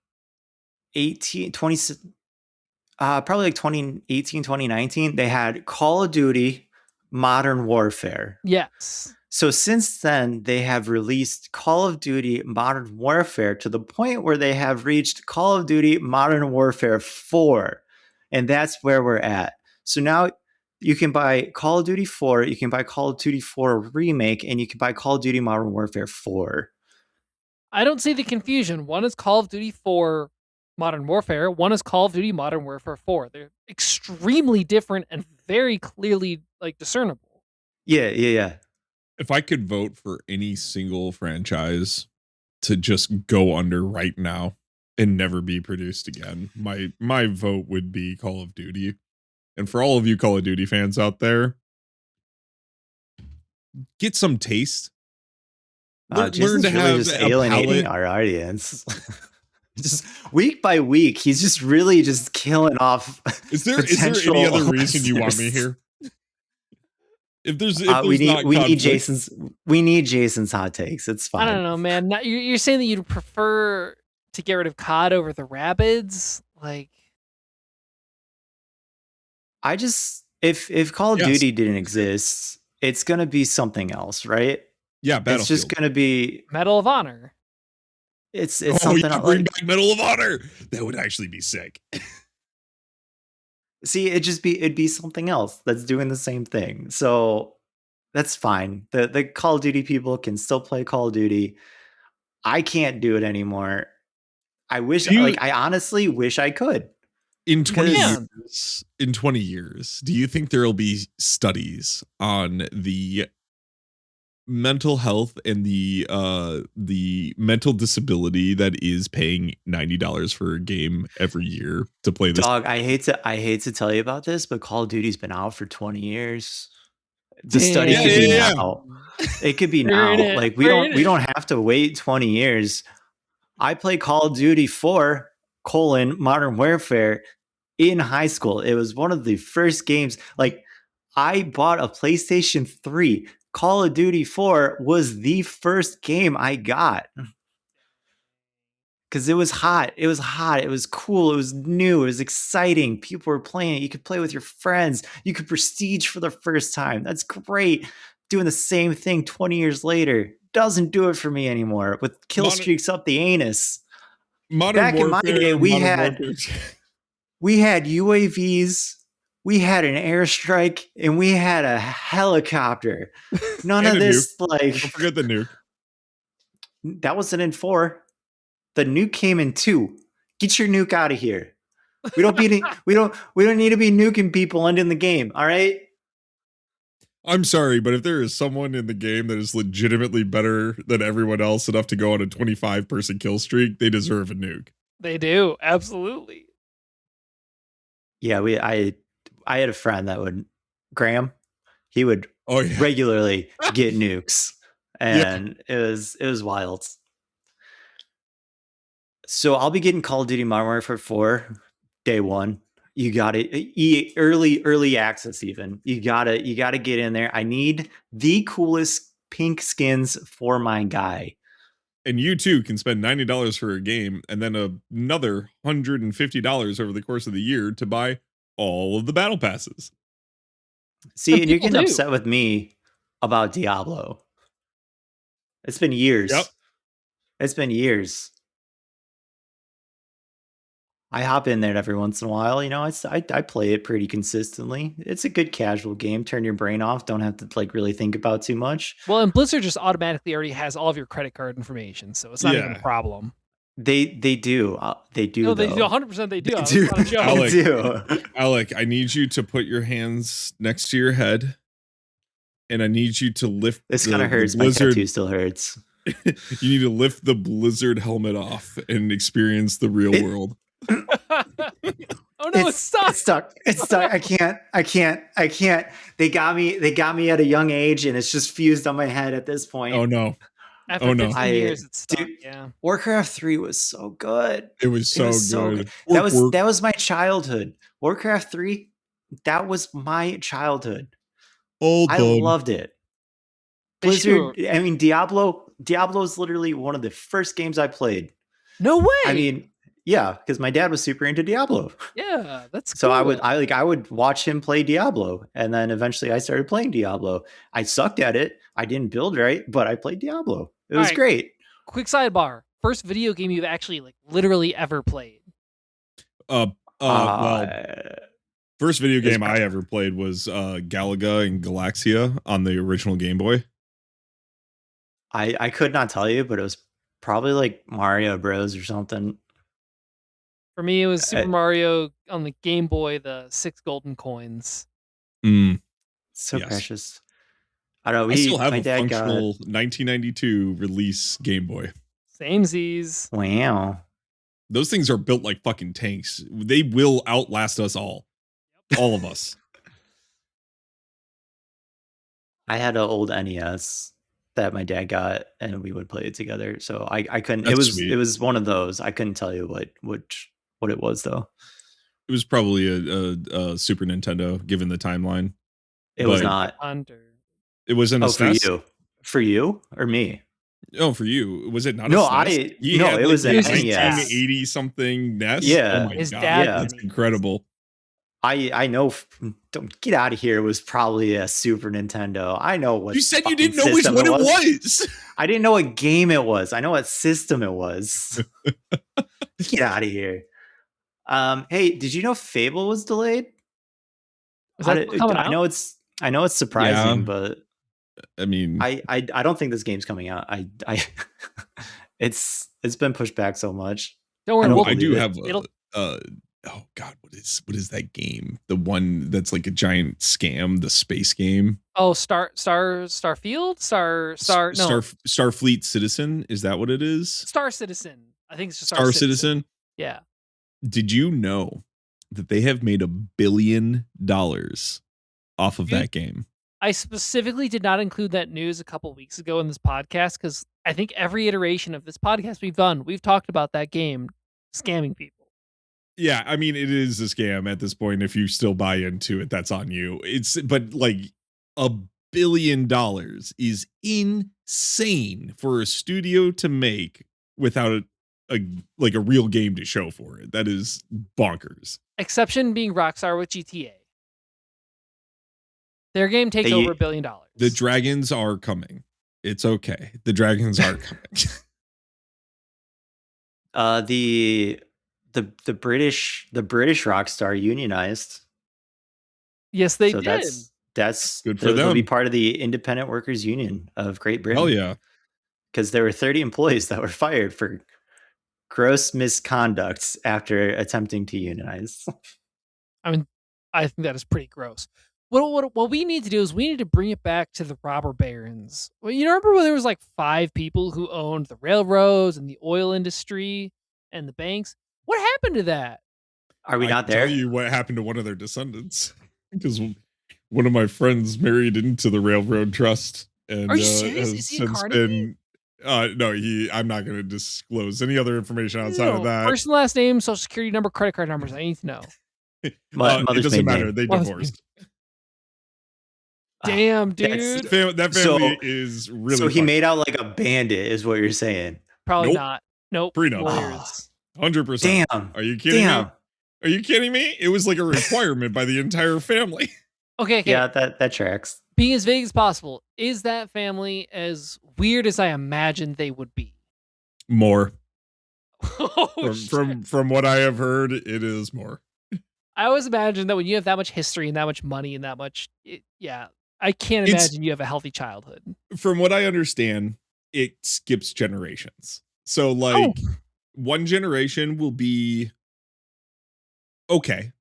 probably like 2018, 2019. They had Call of Duty Modern Warfare. Yes. So since then, they have released Call of Duty Modern Warfare to the point where they have reached Call of Duty Modern Warfare 4. And that's where we're at. So now you can buy Call of Duty 4, you can buy Call of Duty 4 Remake, and you can buy Call of Duty Modern Warfare 4. I don't see the confusion. One is Call of Duty 4 Modern Warfare. One is Call of Duty Modern Warfare 4. They're extremely different and very clearly like discernible. Yeah. If I could vote for any single franchise to just go under right now and never be produced again, my vote would be Call of Duty. And for all of you Call of Duty fans out there, get some taste. Learn Jason's to really have just a alienating palate. our audience. Just week by week, he's just really just killing off. Is there any other reason you want me listeners. here? If there's We not need conflict, Jason's hot takes. It's fine. I don't know, man. You're saying that you'd prefer to get rid of COD over the Rabbids? Like, I just if Call of Yes. Duty didn't exist, it's gonna be something else, right? yeah, It's just Battlefield. gonna be Medal of Honor. it's Oh something yeah, else. bring Like, back Medal of Honor. That would actually be sick. See, it'd be something else that's doing the same thing. So that's fine. The Call of Duty people can still play Call of Duty. I can't do it anymore. I wish, Do you like, I honestly wish I could. in 20 Because years, in 20 years, do you think there'll be studies on the mental health and the mental disability that is paying $90 for a game every year to play this? dog, I hate to tell you about this, but Call of Duty's been out for 20 years. The study Yeah, could be yeah, yeah. now. It could be We're in now. it. Like We're in we it. don't have to wait 20 years. I play Call of Duty 4 Modern Warfare in high school. It was one of the first games. Like, I bought a PlayStation 3. Call of Duty 4 was the first game I got. Because it was hot. It was hot. It was cool. It was new. It was exciting. People were playing it. You could play with your friends. You could prestige for the first time. That's great. Doing the same thing 20 years later doesn't do it for me anymore. With kill streaks up the anus. Modern Back in my Warfare, day, Modern we had UAVs, we had an airstrike, and we had a helicopter. None And of a this, Don't like, forget the nuke. that wasn't in 4. The nuke came in 2. Get your nuke out of here. We don't need to be nuking people ending the game. All right. I'm sorry, but if there is someone in the game that is legitimately better than everyone else enough to go on a 25-person kill streak, they deserve a nuke. They do, absolutely. Yeah, I had a friend that would, Graham, he would regularly get nukes, and it was wild. So I'll be getting Call of Duty Modern Warfare 4 day 1. You got it, early access even. You gotta get in there. I need the coolest pink skins for my guy. And you too can spend $90 for a game and then another $150 over the course of the year to buy all of the battle passes. See, and you're getting upset with me about Diablo. It's been years. Yep. It's been years. I hop in there every once in a while. You know, I play it pretty consistently. It's a good casual game. Turn your brain off. Don't have to like really think about too much. Well, and Blizzard just automatically already has all of your credit card information, so it's not even a problem. They do. They do. No, they do. 100%. They do. Alec, I need you to put your hands next to your head, and I need you to lift. This kind of hurts. My tattoo still hurts. You need to lift the Blizzard helmet off and experience the real world. Oh no, it's stuck. It's stuck. I can't. They got me at a young age, and it's just fused on my head at this point. Oh no. After 15 years, it's stuck. Dude, yeah. Warcraft 3 was so good. It was so good. That was my childhood. Warcraft 3, that was my childhood. I loved it. Blizzard, I mean, Diablo is literally one of the first games I played. No way. I mean, yeah, because my dad was super into Diablo. Yeah, that's so cool. I would watch him play Diablo, and then eventually I started playing Diablo. I sucked at it. I didn't build right, but I played Diablo. It was great. Quick sidebar: first video game you've actually like literally ever played? Well, first video game I ever played was Galaga and Galaxia on the original Game Boy. I could not tell you, but it was probably like Mario Bros or something. For me, it was Super Mario on the Game Boy, the 6 golden coins. So precious. I don't know. I still have a functional 1992 release Game Boy. Samesies. Wow. Those things are built like fucking tanks. They will outlast us all. All of us. I had an old NES that my dad got, and we would play it together. So I couldn't. That's it was one of those. I couldn't tell you what it was though. It was probably a Super Nintendo, given the timeline. It was not. It was in a SNES? For you or me? Oh, for you. Was it not? No, a SNES? it was an NES. 1980 something NES. Yeah. Oh my god, that's incredible. I know. Don't get out of here. It was probably a Super Nintendo. I know what you said. You didn't know which one it was. I didn't know what game it was. I know what system it was. Get out of here. Hey, did you know Fable was delayed? Is that still coming I out? know it's Yeah, surprising, but I mean, I don't think this game's coming out. It's been pushed back so much. Don't I worry, don't I believe do it. have it'll oh god, what is that game? The one that's like a giant scam, the space game. Starfield? No, Starfleet Citizen, is that what it is? Star Citizen. I think it's just Star Star Citizen. Citizen? Yeah. Did you know that they have made $1 billion off of Dude, that game? I specifically did not include that news a couple weeks ago in this podcast because I think every iteration of this podcast we've done, we've talked about that game scamming people. Yeah, I mean, it is a scam at this point. If you still buy into it, that's on you. But like $1 billion is insane for a studio to make without a like a real game to show for it. That is bonkers. Exception being Rockstar with GTA. Their game takes They- over $1 billion. The dragons are coming. It's okay. The dragons are coming. The British Rockstar unionized. Yes, they So did. that's Good for they'll be them. part of the Independent Workers Union of Great Britain. Hell yeah. Because there were 30 employees that were fired for gross misconduct after attempting to unionize. I mean, I think that is pretty gross. What we need to do is we need to bring it back to the robber barons. Well, you remember when there was like 5 people who owned the railroads and the oil industry and the banks? What happened to that? Are we I not can there? tell you what happened to one of their descendants because one of my friends married into the railroad trust and Are you serious? has Is he since incarnating? been no, I'm not going to disclose any other information outside of No. that. First and last name, social security number, credit card numbers. I need to know. It Mother's doesn't maiden matter. name. They Mother's divorced. Damn, That's- dude. That So- family is really. so he fucked. made out like a bandit, is what you're saying. Probably Nope. not. Nope. Prenup. Lawyers. 100%. Damn. Are you kidding Damn. me? Are you kidding me? It was like a requirement by the entire family. Okay. Yeah, that tracks. Being as vague as possible, is that family as weird as I imagined they would be? More Oh, from what I have heard, it is more. I always imagine that when you have that much history and that much money and that much, yeah, I can't It's- imagine you have a healthy childhood. From what I understand, it skips generations. So like one generation will be okay.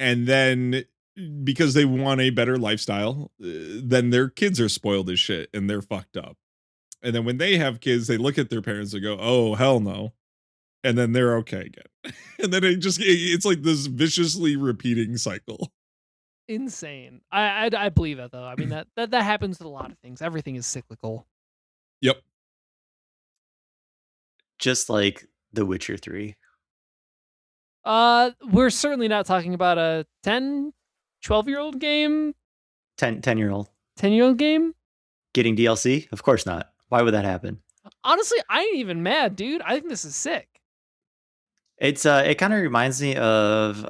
And then because they want a better lifestyle, then their kids are spoiled as shit and they're fucked up. And then when they have kids, they look at their parents and go, "Oh, hell no." And then they're okay again. And then it's like this viciously repeating cycle. Insane. I believe that though. I mean that happens with a lot of things. Everything is cyclical. Yep. Just like The Witcher 3. We're certainly not talking about a 10, 12-year-old game, 10-year-old 10-year-old game. getting DLC? Of course not. Why would that happen? Honestly, I ain't even mad, dude. I think this is sick. It kind of reminds me of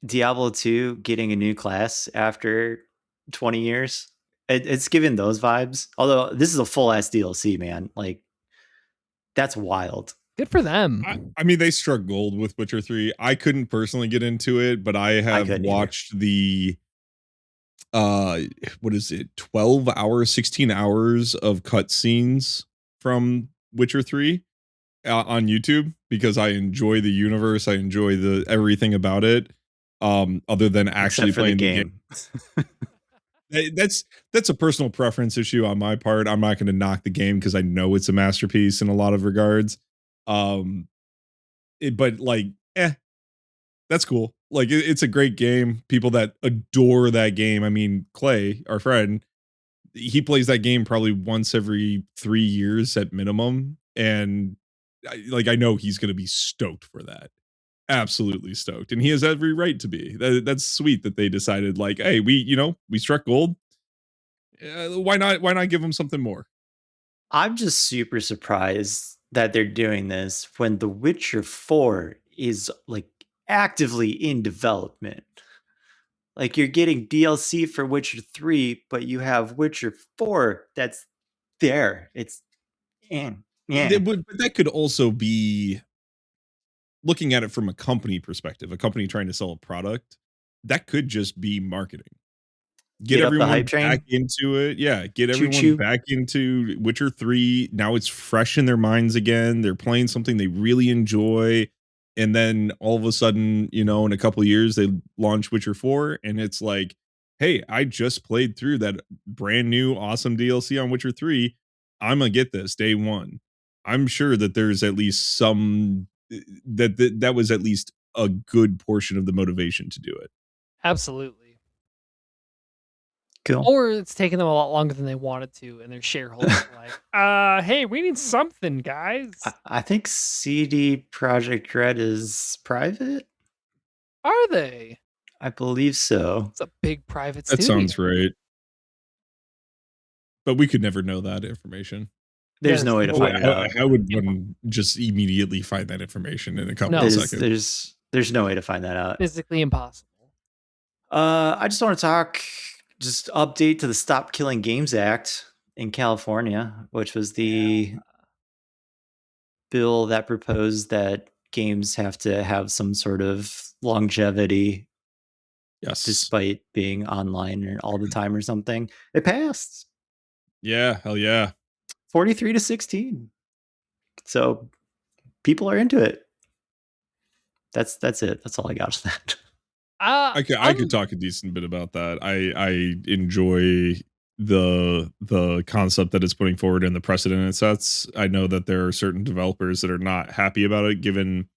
Diablo 2 getting a new class after 20 years. It's giving those vibes. Although this is a full ass DLC, man. Like that's wild. Good for them. I mean, they struck gold with Witcher 3. I couldn't personally get into it, but I have couldn't either. watched the what is it, 12 hours, 16 hours of cutscenes from Witcher 3 on YouTube because I enjoy the universe. I enjoy the everything about it. Other than actually Except for playing the game. That's a personal preference issue on my part. I'm not going to knock the game because I know it's a masterpiece in a lot of regards. But like, that's cool. Like, it's a great game. People that adore that game. I mean, Clay, our friend, he plays that game probably once every 3 years at minimum, and I know he's going to be stoked for that. Absolutely stoked, and he has every right to be. That's sweet that they decided, like, hey, we struck gold. Why not give him something more? I'm just super surprised that they're doing this when The Witcher 4 is like actively in development. Like you're getting DLC for Witcher 3, but you have Witcher 4 that's there. It's yeah. But that could also be looking at it from a company perspective, a company trying to sell a product. that could just be marketing. Get Get up the hype everyone back train. into it. Yeah, get Choo everyone choo. back into Witcher 3. Now it's fresh in their minds again. They're playing something they really enjoy. And then all of a sudden, in a couple of years, they launch Witcher 4, and it's like, hey, I just played through that brand new awesome DLC on Witcher 3. I'm gonna get this day one. I'm sure that there's at least some that was at least a good portion of the motivation to do it. Absolutely. Cool. Or it's taking them a lot longer than they wanted to, and their shareholders are like, hey, we need something, guys. I think CD Project Red is private. Are they? I believe so. It's a big private That studio. sounds right. But we could never know that information. There's no way to find it out. How would one just immediately find that information in a couple No. of seconds? There's no way to find that out. Physically impossible. I just want to talk, just update to the Stop Killing Games Act in California, which was the bill that proposed that games have to have some sort of longevity Yes. despite being online all the time or something. It passed. Yeah, hell yeah. 43 to 16. So people are into it. That's it. That's all I got on that. I could talk a decent bit about that. I enjoy the concept that it's putting forward and the precedent it sets. I know that there are certain developers that are not happy about it given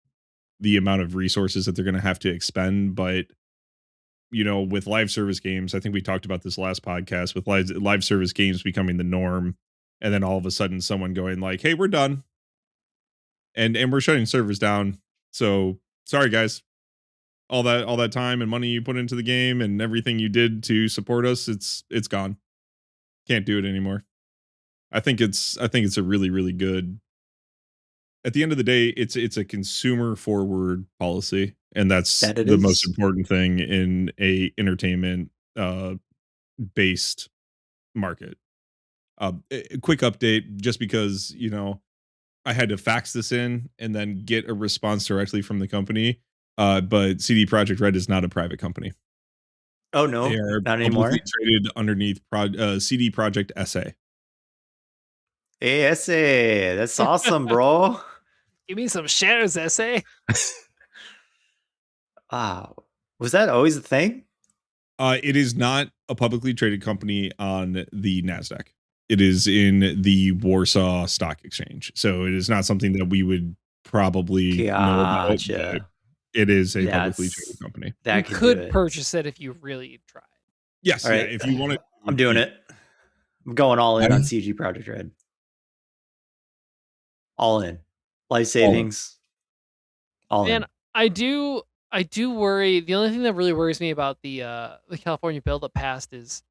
the amount of resources that they're going to have to expend, but with live service games, I think we talked about this last podcast, with live service games becoming the norm, and then all of a sudden someone going like, "Hey, we're done." And we're shutting servers down. So, sorry guys. All that time and money you put into the game and everything you did to support us, it's gone. Can't do it anymore. I think it's a really, really good. At the end of the day, it's a consumer forward policy, and that's That it the most is. important thing in a entertainment based market. A quick update, just because I had to fax this in and then get a response directly from the company. But CD Projekt Red is not a private company. Oh They no, are not anymore. publicly traded underneath CD Projekt SA. ASA, that's awesome, bro. Give me some shares, essay. Wow. Was that always a thing? It is not a publicly traded company on the Nasdaq. It is in the Warsaw Stock Exchange, so it is not something that we would probably know about. But Gotcha. it is a publicly That's traded company. that You could do could it. purchase it if you really tried. Yes, All yeah. right. If you want to, I'm doing it. I'm going all in on CG Project Red. All in. Life savings. All in. Man, I do worry. The only thing that really worries me about the California bill that passed is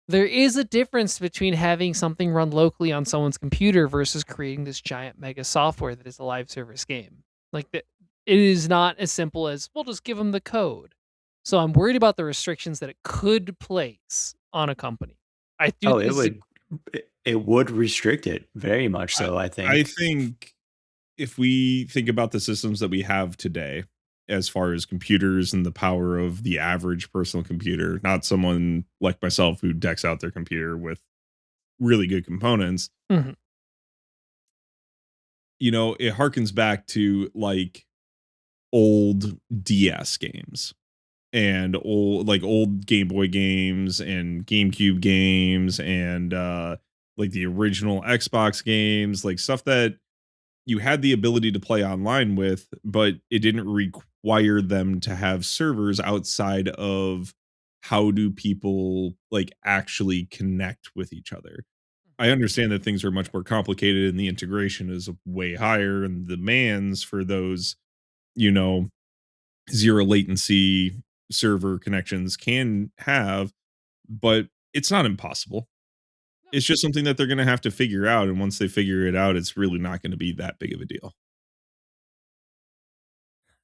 there is a difference between having something run locally on someone's computer versus creating this giant mega software that is a live service game. Like it is not as simple as we'll just give them the code. So I'm worried about the restrictions that it could place on a company. I do. Oh, it would restrict it very much so, I think. I think if we think about the systems that we have today, as far as computers and the power of the average personal computer, not someone like myself who decks out their computer with really good components, Mhm. It harkens back to like old DS games and old Game Boy games and GameCube games and like the original Xbox games, like stuff that you had the ability to play online with, but it didn't require them to have servers outside of how do people like actually connect with each other. I understand that things are much more complicated and the integration is way higher and the demands for those, you know, zero latency server connections can have, but it's not impossible. It's just something that they're going to have to figure out. And once they figure it out, it's really not going to be that big of a deal.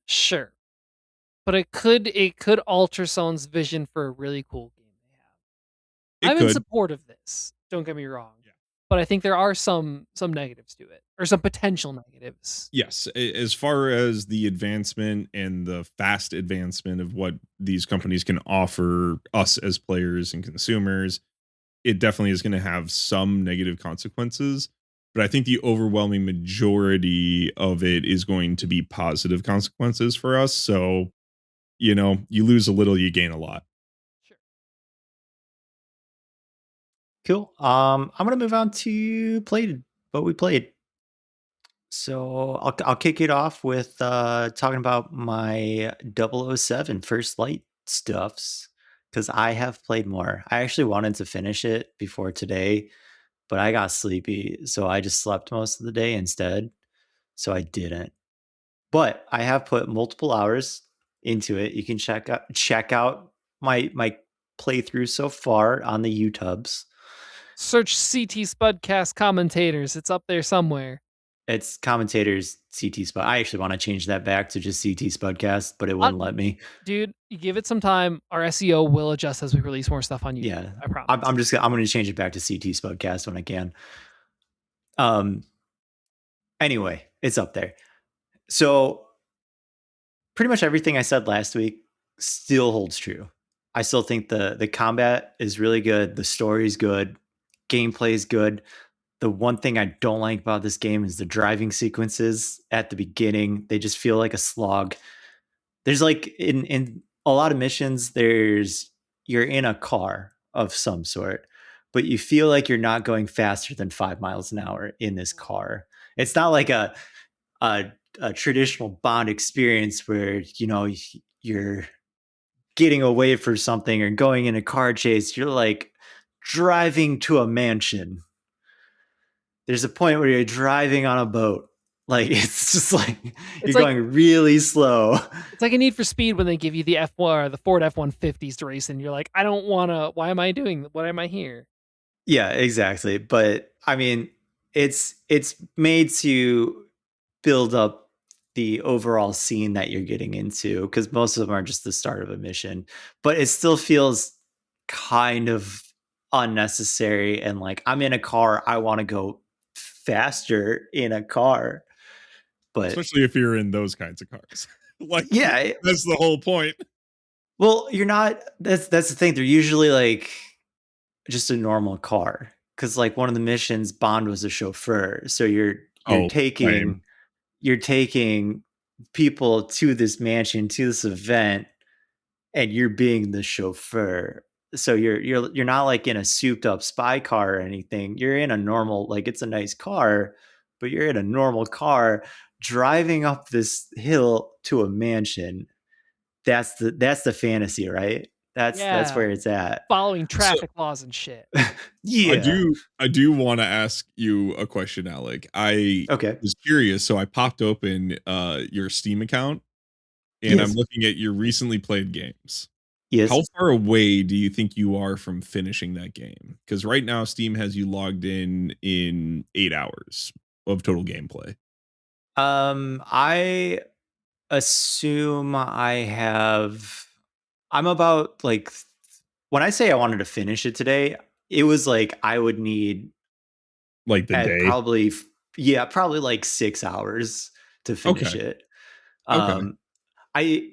Sure. But it could alter someone's vision for a really cool game they have. It I'm in could. support of this. Don't get me wrong. Yeah. but I think there are some negatives to it, or some potential negatives. Yes, as far as the advancement and the fast advancement of what these companies can offer us as players and consumers, it definitely is going to have some negative consequences. But I think the overwhelming majority of it is going to be positive consequences for us. So, you lose a little, you gain a lot. Sure. Cool. I'm gonna move on to played what we played. So I'll kick it off with talking about my 007 First Light stuffs because I have played more. I actually wanted to finish it before today, but I got sleepy, so I just slept most of the day instead. So I didn't. But I have put multiple hours into it. You can check out my playthrough so far on the YouTubes. Search CT Spudcast commentators. It's up there somewhere. It's commentators CT Spud. I actually want to change that back to just CT Spudcast, but it Uh, wouldn't let me. Dude, you give it some time. Our SEO will adjust as we release more stuff on YouTube. Yeah, I promise. I'm going to change it back to CT Spudcast when I can. Anyway, it's up there. So pretty much everything I said last week still holds true. I still think the combat is really good, the story is good, gameplay is good. The one thing I don't like about this game is the driving sequences at the beginning. They just feel like a slog. There's like in a lot of missions, you're in a car of some sort, but you feel like you're not going faster than 5 miles an hour in this car. It's not like a, a traditional Bond experience where you're getting away from something or going in a car chase. You're like driving to a mansion. There's a point where you're driving on a boat. Like it's just like It's you're like going really slow. it's like a Need for Speed when they give you the F1 or the Ford F-150s to race in. You're like, I don't want to. Why am I doing? Why am I here? Yeah, exactly. But I mean, it's made to build up the overall scene that you're getting into because most of them are just the start of a mission, but it still feels kind of unnecessary and like I'm in a car, I want to go faster in a car. But Especially if you're in those kinds of cars. Like, yeah, that's the whole point. well, you're not that's the thing. They're usually like just a normal car because like one of the missions Bond was a chauffeur, so you're Oh, lame. taking people to this mansion, to this event, and you're being the chauffeur. So you're not like in a souped up spy car or anything. You're in a normal, like it's a nice car, but you're in a normal car driving up this hill to a mansion. That's the fantasy, right? That's Yeah, where it's at. following So traffic laws and shit. I Yeah. do I do want to ask you a question, Alec. I Okay. was curious, so I popped open your Steam account and I'm Yes. looking at your recently played games. Yes. How far away do you think you are from finishing that game? Because right now Steam has you logged in 8 hours of total gameplay. I assume I'm about like when I say I wanted to finish it today, it was like I would need Like the at day. probably yeah, probably like 6 hours to finish Okay. it. Okay. Um I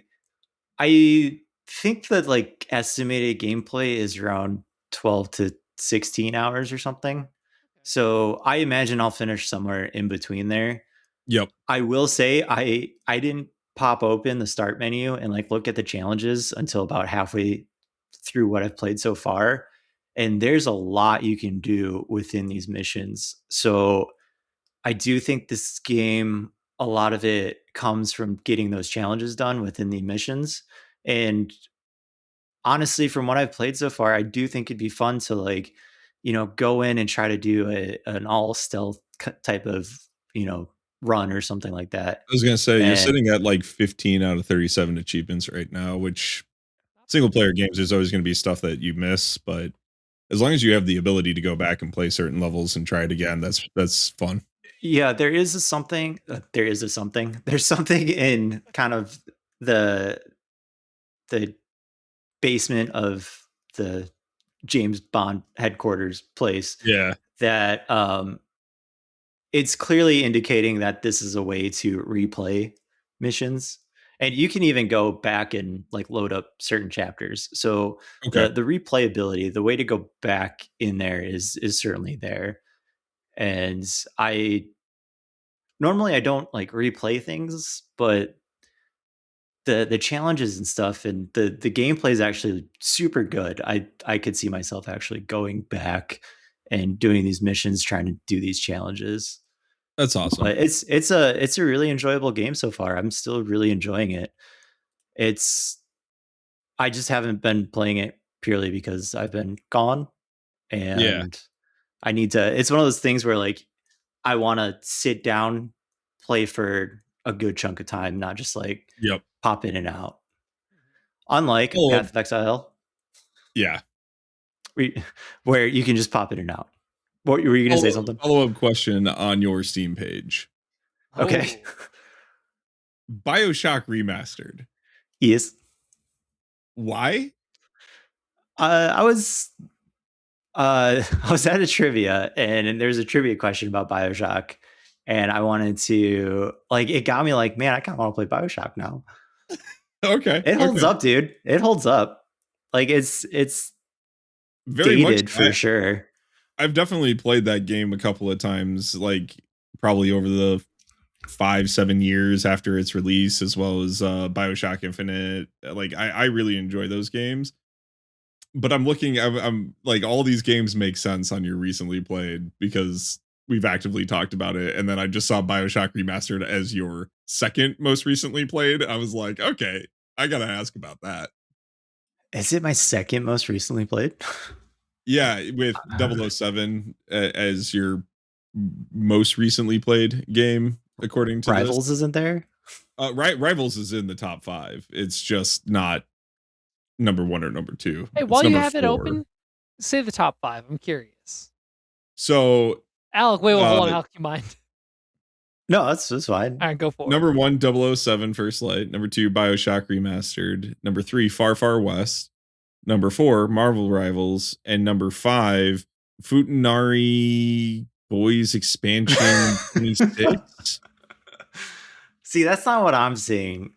I think that like estimated gameplay is around 12 to 16 hours or something. So I imagine I'll finish somewhere in between there. Yep. I will say I didn't pop open the start menu and like look at the challenges until about halfway through what I've played so far. And there's a lot you can do within these missions. So I do think this game, a lot of it comes from getting those challenges done within the missions. And honestly, from what I've played so far, I do think it'd be fun to like, go in and try to do an all stealth type of, run or something like that. I was gonna say you're And sitting at like 15 out of 37 achievements right now, which Not single bad. player games there's always gonna be stuff that you miss, but as long as you have the ability to go back and play certain levels and try it again, that's fun. yeah, there's something in kind of the the basement of the James Bond headquarters place Yeah. that it's clearly indicating that this is a way to replay missions. And you can even go back and like load up certain chapters. So Okay. the replayability, the way to go back in there is certainly there. And I normally I don't like replay things, but the challenges and stuff and the gameplay is actually super good. I could see myself actually going back and doing these missions, trying to do these challenges. That's awesome. But it's a really enjoyable game so far. I'm still really enjoying it. It's I just haven't been playing it purely because I've been gone Yeah. and I need to it's one of those things where like I want to sit down, play for a good chunk of time, not just like Yep. pop in and out. Unlike Oh, Path of Exile, yeah. where you can just pop in and out. What were you going to say something? Follow-up question on your Steam page. Okay. Oh. BioShock Remastered. Yes. Why? I was I was at a trivia and there's a trivia question about BioShock and I wanted to like it got me like, man, I kind of want to play BioShock now. Okay. It holds okay. up, dude. It holds up. Like it's Very much. dated for sure. I've definitely played that game a couple of times, like probably over the 5-7 years after its release, as well as BioShock Infinite. Like I really enjoy those games. But I'm like, all these games make sense on your recently played because we've actively talked about it. And then I just saw BioShock Remastered as your second most recently played. I was like, okay, I gotta ask about that. Is it my second most recently played? Yeah, with 007 as your most recently played game, according to Rivals this. isn't there? Rivals is in the top 5. It's just not number 1 or number 2. Hey, It's while you number have it 4. open, say the top 5. I'm curious. So, Alec, wait, hold on. Alec, you mind? No, that's fine. All right, go for number 1, 007 First Light. Number 2, BioShock Remastered. Number 3, Far Far West. Number 4, Marvel Rivals. And number 5, Futanari Boys Expansion 26. See, that's not what I'm seeing.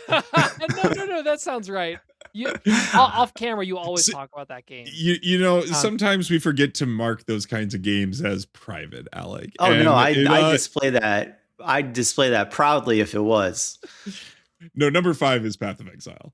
No, that sounds right. You off camera, you always talk about that game. You know, sometimes we forget to mark those kinds of games as private, Alec. Oh and no, I display that. I display that proudly if it was. No, number 5 is Path of Exile.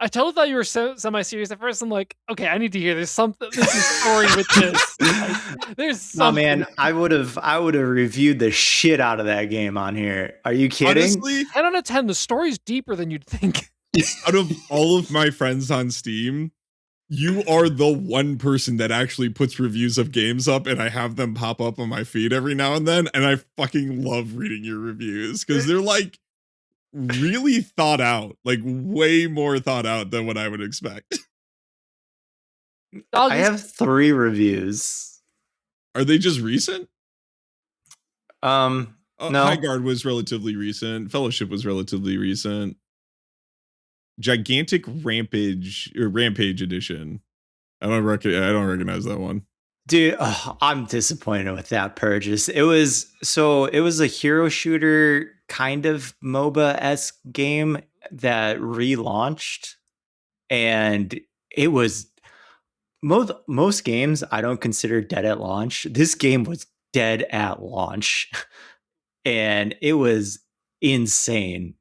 I totally thought you were semi-serious at first. I'm like, okay, I need to hear there's something. There's a story with this. Like, there's something. Oh man, I would have reviewed the shit out of that game on here. Are you kidding? Honestly, 10 out of 10. The story's deeper than you'd think. Out of all of my friends on Steam, you are the one person that actually puts reviews of games up, and I have them pop up on my feed every now and then, and I fucking love reading your reviews because they're like really thought out, like way more thought out than what I would expect. I have 3 reviews. Are they just recent? No. Highguard was relatively recent. Fellowship was relatively recent. Gigantic Rampage or Rampage Edition. I don't recognize that one. Dude, I'm disappointed with that purchase. It was a hero shooter kind of MOBA-esque game that relaunched, and it was most games I don't consider dead at launch. This game was dead at launch, and it was insane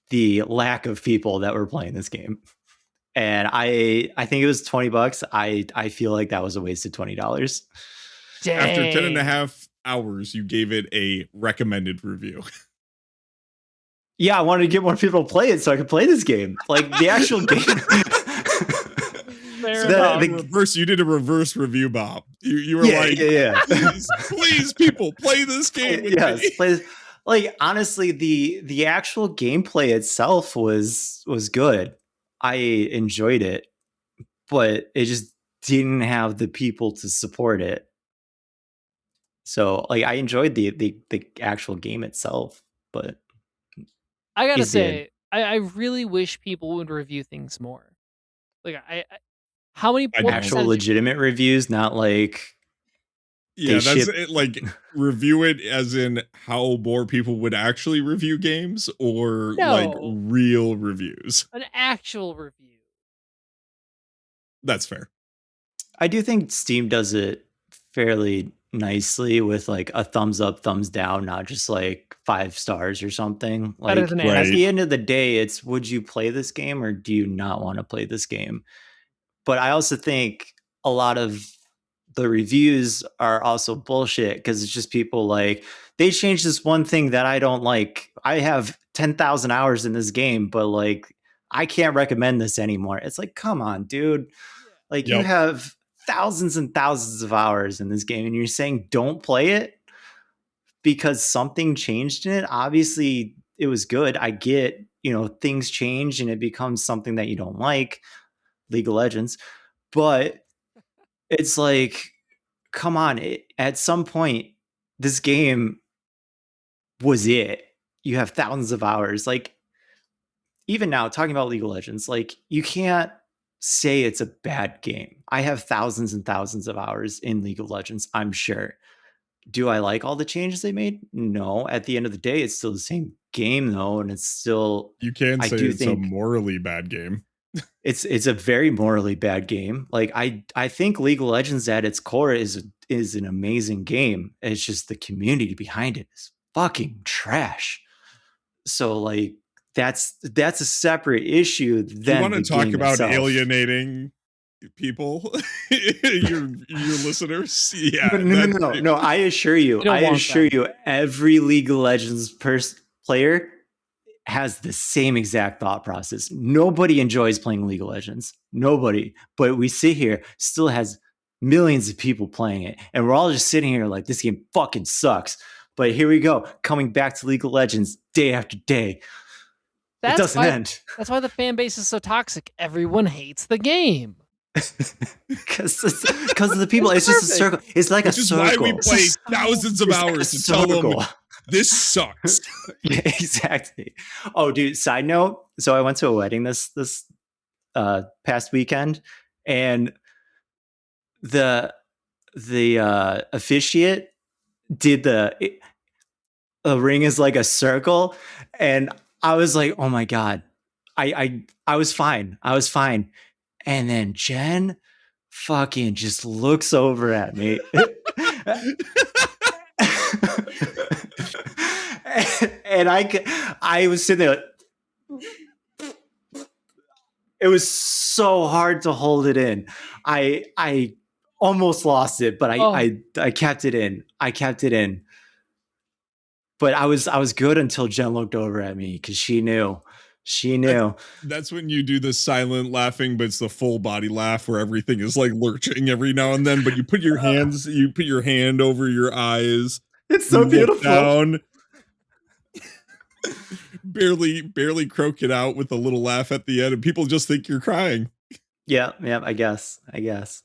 the lack of people that were playing this game. And I think it was $20. I feel like that was a wasted $20. After 10 and a half hours, you gave it a recommended review. Yeah, I wanted to get more people to play it so I could play this game. Like the actual game. Reverse, you did a reverse review, Bob. You were yeah. Please, people, play this game with me. Play this. Like honestly, the actual gameplay itself was good. I enjoyed it, but it just didn't have the people to support it. So like I enjoyed the actual game itself, but I gotta say, I really wish people would review things more. Like How many? I What don't. Actual percentage? legitimate reviews, not like Yeah, that's ship. it. Like, review it as in how more people would actually review games, or like No, real reviews. an actual review. That's fair. I do think Steam does it fairly nicely with like a thumbs up, thumbs down, not just like 5 stars or something. Better Like than at Right. the end of the day, it's would you play this game or do you not want to play this game? But I also think a lot of the reviews are also bullshit because it's just people like they changed this one thing that I don't like. I have 10,000 hours in this game, but like I can't recommend this anymore. It's like, come on, dude. Like you Yep. have thousands and thousands of hours in this game and you're saying don't play it because something changed in it. Obviously, it was good. I get, things change and it becomes something that you don't like, League of Legends. But it's like, come on, at some point, this game was it. You have thousands of hours. Like, even now, talking about League of Legends, like, you can't say it's a bad game. I have thousands and thousands of hours in League of Legends, I'm sure. Do I like all the changes they made? No. At the end of the day, it's still the same game, though, and it's still. You can I say do it's a think morally bad game. it's a very morally bad game. Like I think League of Legends at its core is an amazing game. It's just the community behind it is fucking trash. So like that's a separate issue Do you than want to the talk game about itself. alienating people, your listeners? Yeah, No. I assure you, You don't want them. every League of Legends player has the same exact thought process. Nobody enjoys playing League of Legends. Nobody. But we sit here, still has millions of people playing it. And we're all just sitting here like, this game fucking sucks. But here we go, coming back to League of Legends day after day. It That's doesn't why. end. That's why the fan base is so toxic. Everyone hates the game. Because of the people. It's just a circle. It's like which a is circle. why we play so- thousands of It's like a hours to tell them circle. this sucks. Yeah, exactly. Oh, dude, side note. So I went to a wedding this past weekend, and the officiate did the ring is like a circle, and I was like, oh my god, I was fine. I was fine. And then Jen fucking just looks over at me. And I was sitting there like, it was so hard to hold it in. I almost lost it, but I kept it in. I kept it in. But I was good until Jen looked over at me because she knew. She knew. That's when you do the silent laughing, but it's the full body laugh where everything is like lurching every now and then. But you put your hand over your eyes. It's so You look beautiful. down, barely croak it out with a little laugh at the end, and people just think you're crying. Yeah, I guess. We didn't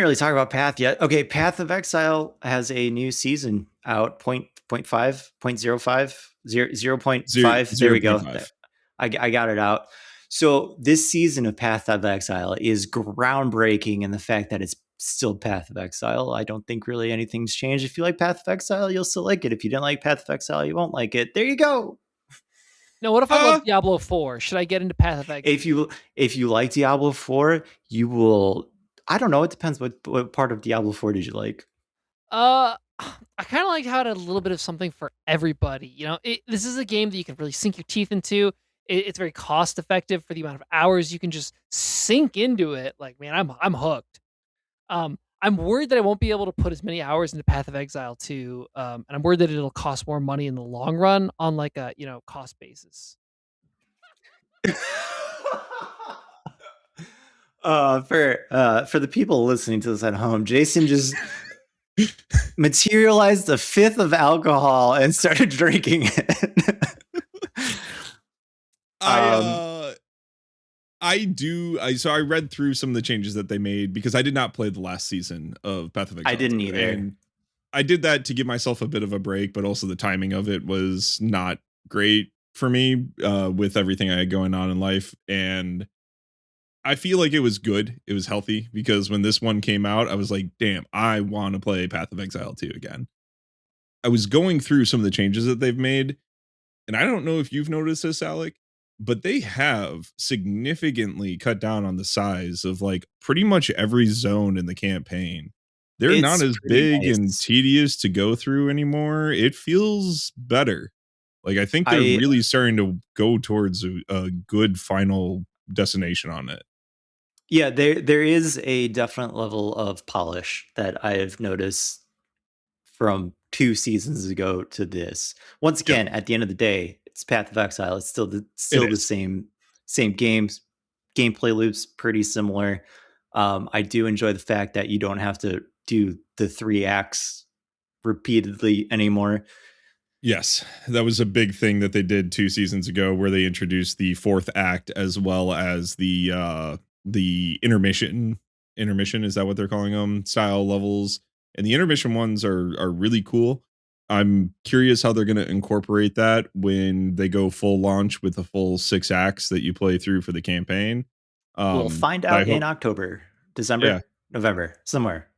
really talk about Path yet. Okay, Path of Exile has a new season out, 0.5, 0.5. There we go. 0.5. I got it out. So this season of Path of Exile is groundbreaking in the fact that it's still Path of Exile. I don't think really anything's changed. If you like Path of Exile, you'll still like it. If you didn't like Path of Exile, you won't like it. There you go. No, what if I love Diablo 4? Should I get into Path of Exile? If you like Diablo 4, you will. I don't know. It depends. What part of Diablo 4 did you like? I kind of like how it had a little bit of something for everybody. This is a game that you can really sink your teeth into. It's very cost effective for the amount of hours you can just sink into it. Like, man, I'm hooked. I'm worried that I won't be able to put as many hours into Path of Exile 2, and I'm worried that it'll cost more money in the long run on like a cost basis. For the people listening to this at home, Jason just materialized a fifth of alcohol and started drinking it. So I read through some of the changes that they made because I did not play the last season of Path of Exile. I didn't either. And I did that to give myself a bit of a break, but also the timing of it was not great for me with everything I had going on in life. And I feel like it was good. It was healthy because when this one came out, I was like, damn, I want to play Path of Exile 2 again. I was going through some of the changes that they've made, and I don't know if you've noticed this, Alec, but they have significantly cut down on the size of like pretty much every zone in the campaign. They're not It's as pretty big and nice. tedious to go through anymore. It feels better. Like I think they're I really starting to go towards a good final destination on it. Yeah, there is a definite level of polish that I've noticed from 2 seasons ago to this. Once Yeah, again, at the end of the day, it's Path of Exile. It's it still the is. same games. Gameplay loops pretty similar. I do enjoy the fact that you don't have to do the 3 acts repeatedly anymore. Yes, that was a big thing that they did 2 seasons ago where they introduced the 4th act as well as the intermission, is that what they're calling them? Style levels, and the intermission ones are really cool. I'm curious how they're gonna incorporate that when they go full launch with the full 6 acts that you play through for the campaign. We'll find But I out in hope October, yeah, December, November, somewhere.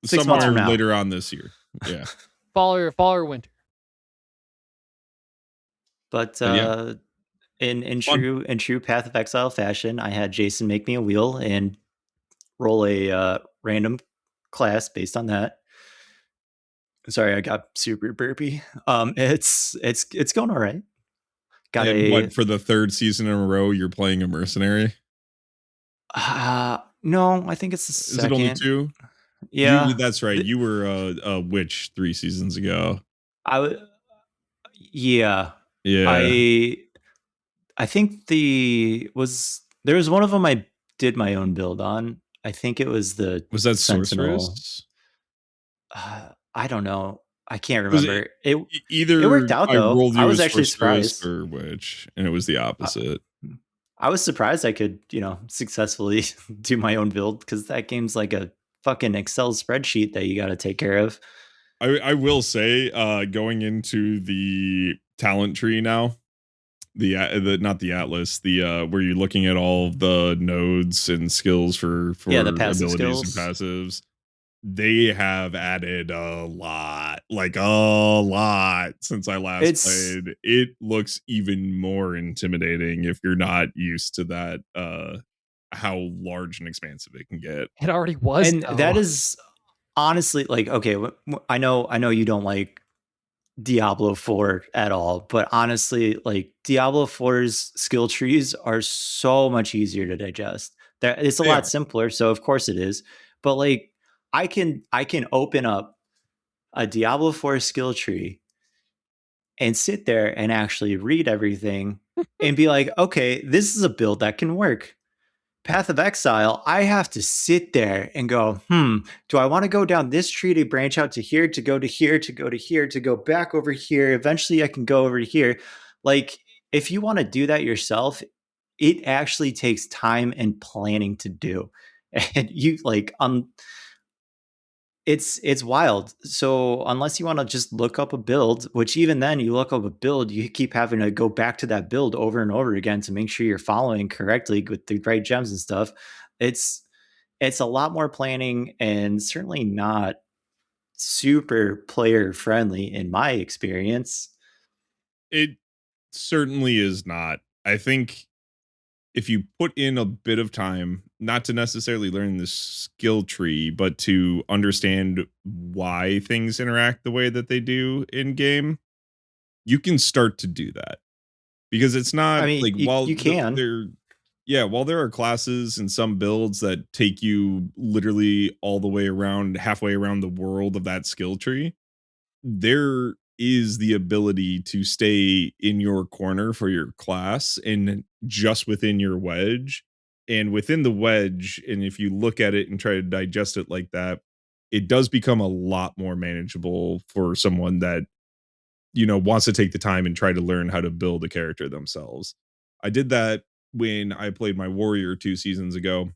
6 months from somewhere now. later on this year. Yeah, Fall or winter. But but yeah, in fun. true Path of Exile fashion, I had Jason make me a wheel and roll a random class based on that. Sorry, I got super burpy. It's going all right. Got And a what, for the 3rd season in a row, you're playing a mercenary? no, I think it's the Is it only second. 2? You Yeah, that's right, you were a witch 3 seasons ago. I would. Yeah, Yeah. I I think there was one of them I did my own build on. I think it was the Was that Sentinel. sorceress? I don't know. I can't Was it remember. It worked either out I though. rolled I you was as actually sorceress surprised. or witch, and it was the I, opposite. I was surprised I could, successfully do my own build because that game's like a fucking Excel spreadsheet that you got to take care of. I will say, going into the talent tree now, the not the atlas, where you're looking at all the nodes and skills Yeah, the for passive abilities and skills. passives. They have added a lot, like a lot since I last It's played. It looks even more intimidating if you're not used to that, how large and expansive it can get. It already was and that though. is honestly like okay. I know you don't like Diablo 4 at all, but honestly, like Diablo 4's skill trees are so much easier to digest. It's a They lot are. simpler, so of course it is. But like I can open up a Diablo 4 skill tree and sit there and actually read everything and be like, okay, this is a build that can work. Path of Exile, I have to sit there and go, do I want to go down this tree to branch out to here, to go to here, to go to here, to go back over here? Eventually I can go over here. Like, if you want to do that yourself, it actually takes time and planning to do. And you like it's wild. So unless you want to just look up a build, which even then you look up a build, you keep having to go back to that build over and over again to make sure you're following correctly with the right gems and stuff. It's it's a lot more planning and certainly not super player friendly in my experience. It certainly is not. I think if you put in a bit of time, not to necessarily learn the skill tree, but to understand why things interact the way that they do in game, you can start to do that. Because it's I not mean, like you can. there yeah, while there are classes and some builds that take you literally all the way around halfway around the world of that skill tree, there is the ability to stay in your corner for your class and just within your wedge. And within the wedge, and if you look at it and try to digest it like that, it does become a lot more manageable for someone that, wants to take the time and try to learn how to build a character themselves. I did that when I played my warrior 2 seasons ago.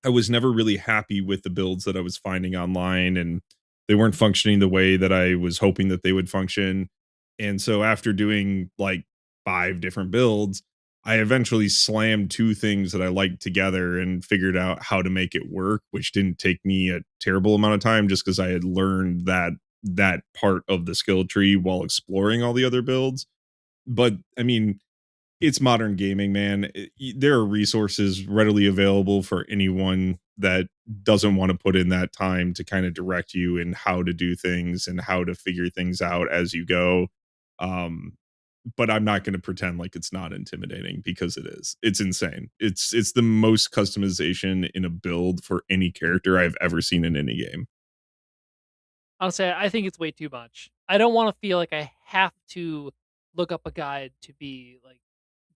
I was never really happy with the builds that I was finding online, and they weren't functioning the way that I was hoping that they would function. And so after doing like 5 different builds, I eventually slammed two things that I liked together and figured out how to make it work, which didn't take me a terrible amount of time just because I had learned that part of the skill tree while exploring all the other builds. But I mean, it's modern gaming, man. There are resources readily available for anyone that doesn't want to put in that time to kind of direct you in how to do things and how to figure things out as you go. Um, but I'm not going to pretend like it's not intimidating because it is. It's insane. It's the most customization in a build for any character I've ever seen in any game. Honestly, I think it's way too much. I don't want to feel like I have to look up a guide to be like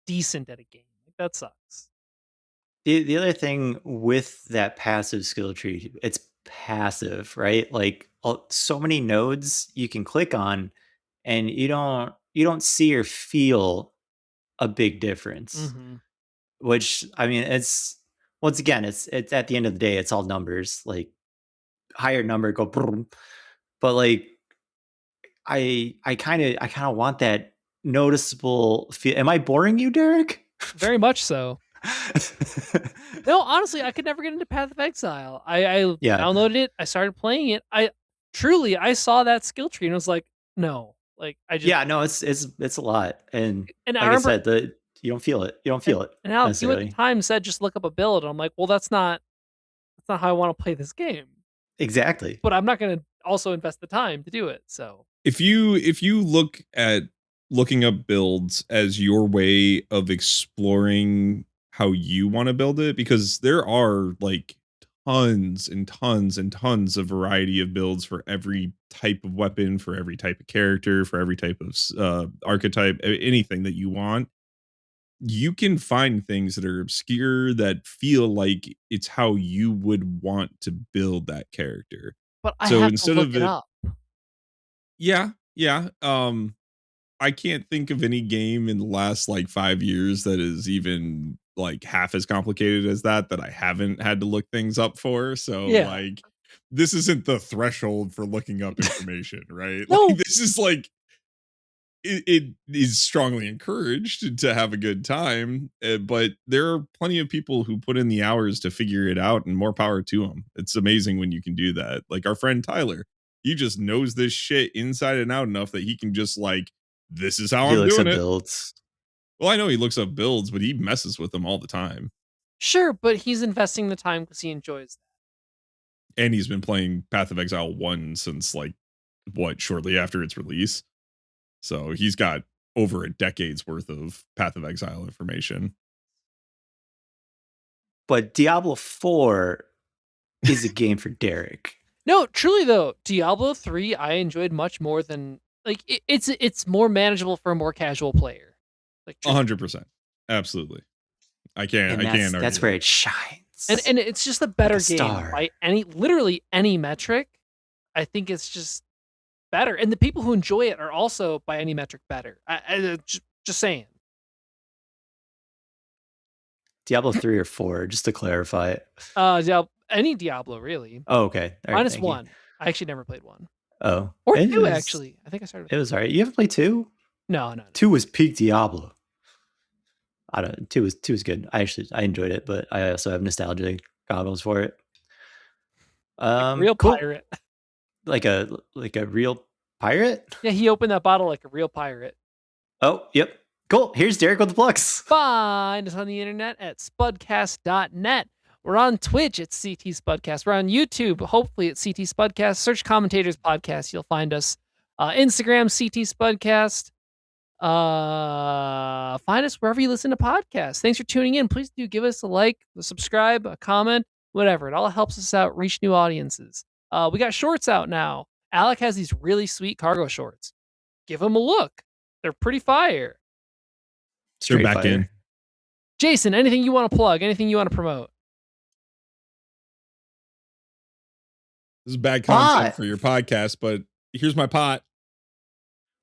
decent at a game. Like that sucks. The other thing with that passive skill tree, it's passive, right? Like so many nodes you can click on, and you don't see or feel a big difference. Mm-hmm. Which I mean, it's once again, it's at the end of the day, it's all numbers. Like higher number go, boom. But like I kind of want that noticeable feel. Am I boring you, Derek? Very much so. No, honestly, I could never get into Path of Exile. I Yeah. downloaded it. I started playing it. I saw that skill tree and was like, no, like I just Yeah, no, it's a lot, and and I like I remember said, you don't feel it. You don't feel it and Alex, you at the necessarily. time said just look up a build. And I'm like, well, that's not how I want to play this game. Exactly. But I'm not going to also invest the time to do it. So If you look at looking up builds as your way of exploring how you want to build it, because there are like tons and tons and tons of variety of builds for every type of weapon, for every type of character, for every type of archetype, anything that you want. You can find things that are obscure that feel like it's how you would want to build that character. but I So have to instead look of it it, up. yeah, yeah. I can't think of any game in the last like 5 years that is even like half as complicated as that I haven't had to look things up for. So Yeah. like this isn't the threshold for looking up information, right? Like No, this is like it is strongly encouraged to have a good time, but there are plenty of people who put in the hours to figure it out, and more power to them. It's amazing when you can do that. Like our friend Tyler, he just knows this shit inside and out enough that he can just like, this is how He I'm looks doing at it. builds. Well, I know he looks up builds, but he messes with them all the time. sure, but he's investing the time because he enjoys that. And he's been playing Path of Exile 1 since like shortly after its release. So he's got over a decade's worth of Path of Exile information. But Diablo 4 is a game for Derek. No, truly though, Diablo 3 I enjoyed much more than like it's more manageable for a more casual player. Like 100%. Absolutely. I can't argue That's where that. it shines. and it's just a like better a game star. by literally any metric. I think it's just better, and the people who enjoy it are also by any metric better. I just saying. Diablo 3 or 4, just to clarify it. Any Diablo really. Oh, okay. All right, Minus thank you. 1. I actually never played 1 Oh, or it 2. was- Actually, I think I started. With It was all right. You haven't played 2? No. 2 was peak Diablo. I don't. 2 was good. I enjoyed it, but I also have nostalgia goggles for it. Real Cool. pirate. Like a real pirate. Yeah, he opened that bottle like a real pirate. Oh, yep. Cool. Here's Derek with the plugs. Find us on the internet at spudcast.net. We're on Twitch at CT Spudcast. We're on YouTube, hopefully at CT Spudcast. Search CommonTaters Podcast. You'll find us. Instagram, CT Spudcast. Find us wherever you listen to podcasts. Thanks for tuning in. Please do give us a like, a subscribe, a comment, whatever. It all helps us out, reach new audiences. We got shorts out now. Alec has these really sweet cargo shorts. Give them a look. They're pretty fire. Straight back fire. in. Jason, anything you want to plug? Anything you want to promote? This is bad content Pot. for your podcast, but here's my pot.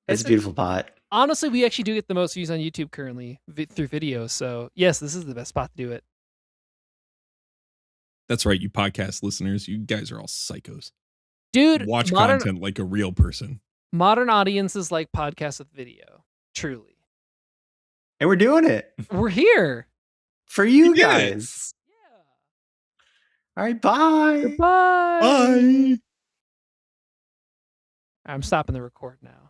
It's a beautiful pot. Honestly, we actually do get the most views on YouTube currently through videos. So yes, this is the best spot to do it. That's right, you podcast listeners. You guys are all psychos. Dude, Watch content like a real person. Modern audiences like podcasts with video. Truly. And we're doing it We're here. for you We did it. guys. All right, bye. Goodbye. Bye. I'm stopping the record now.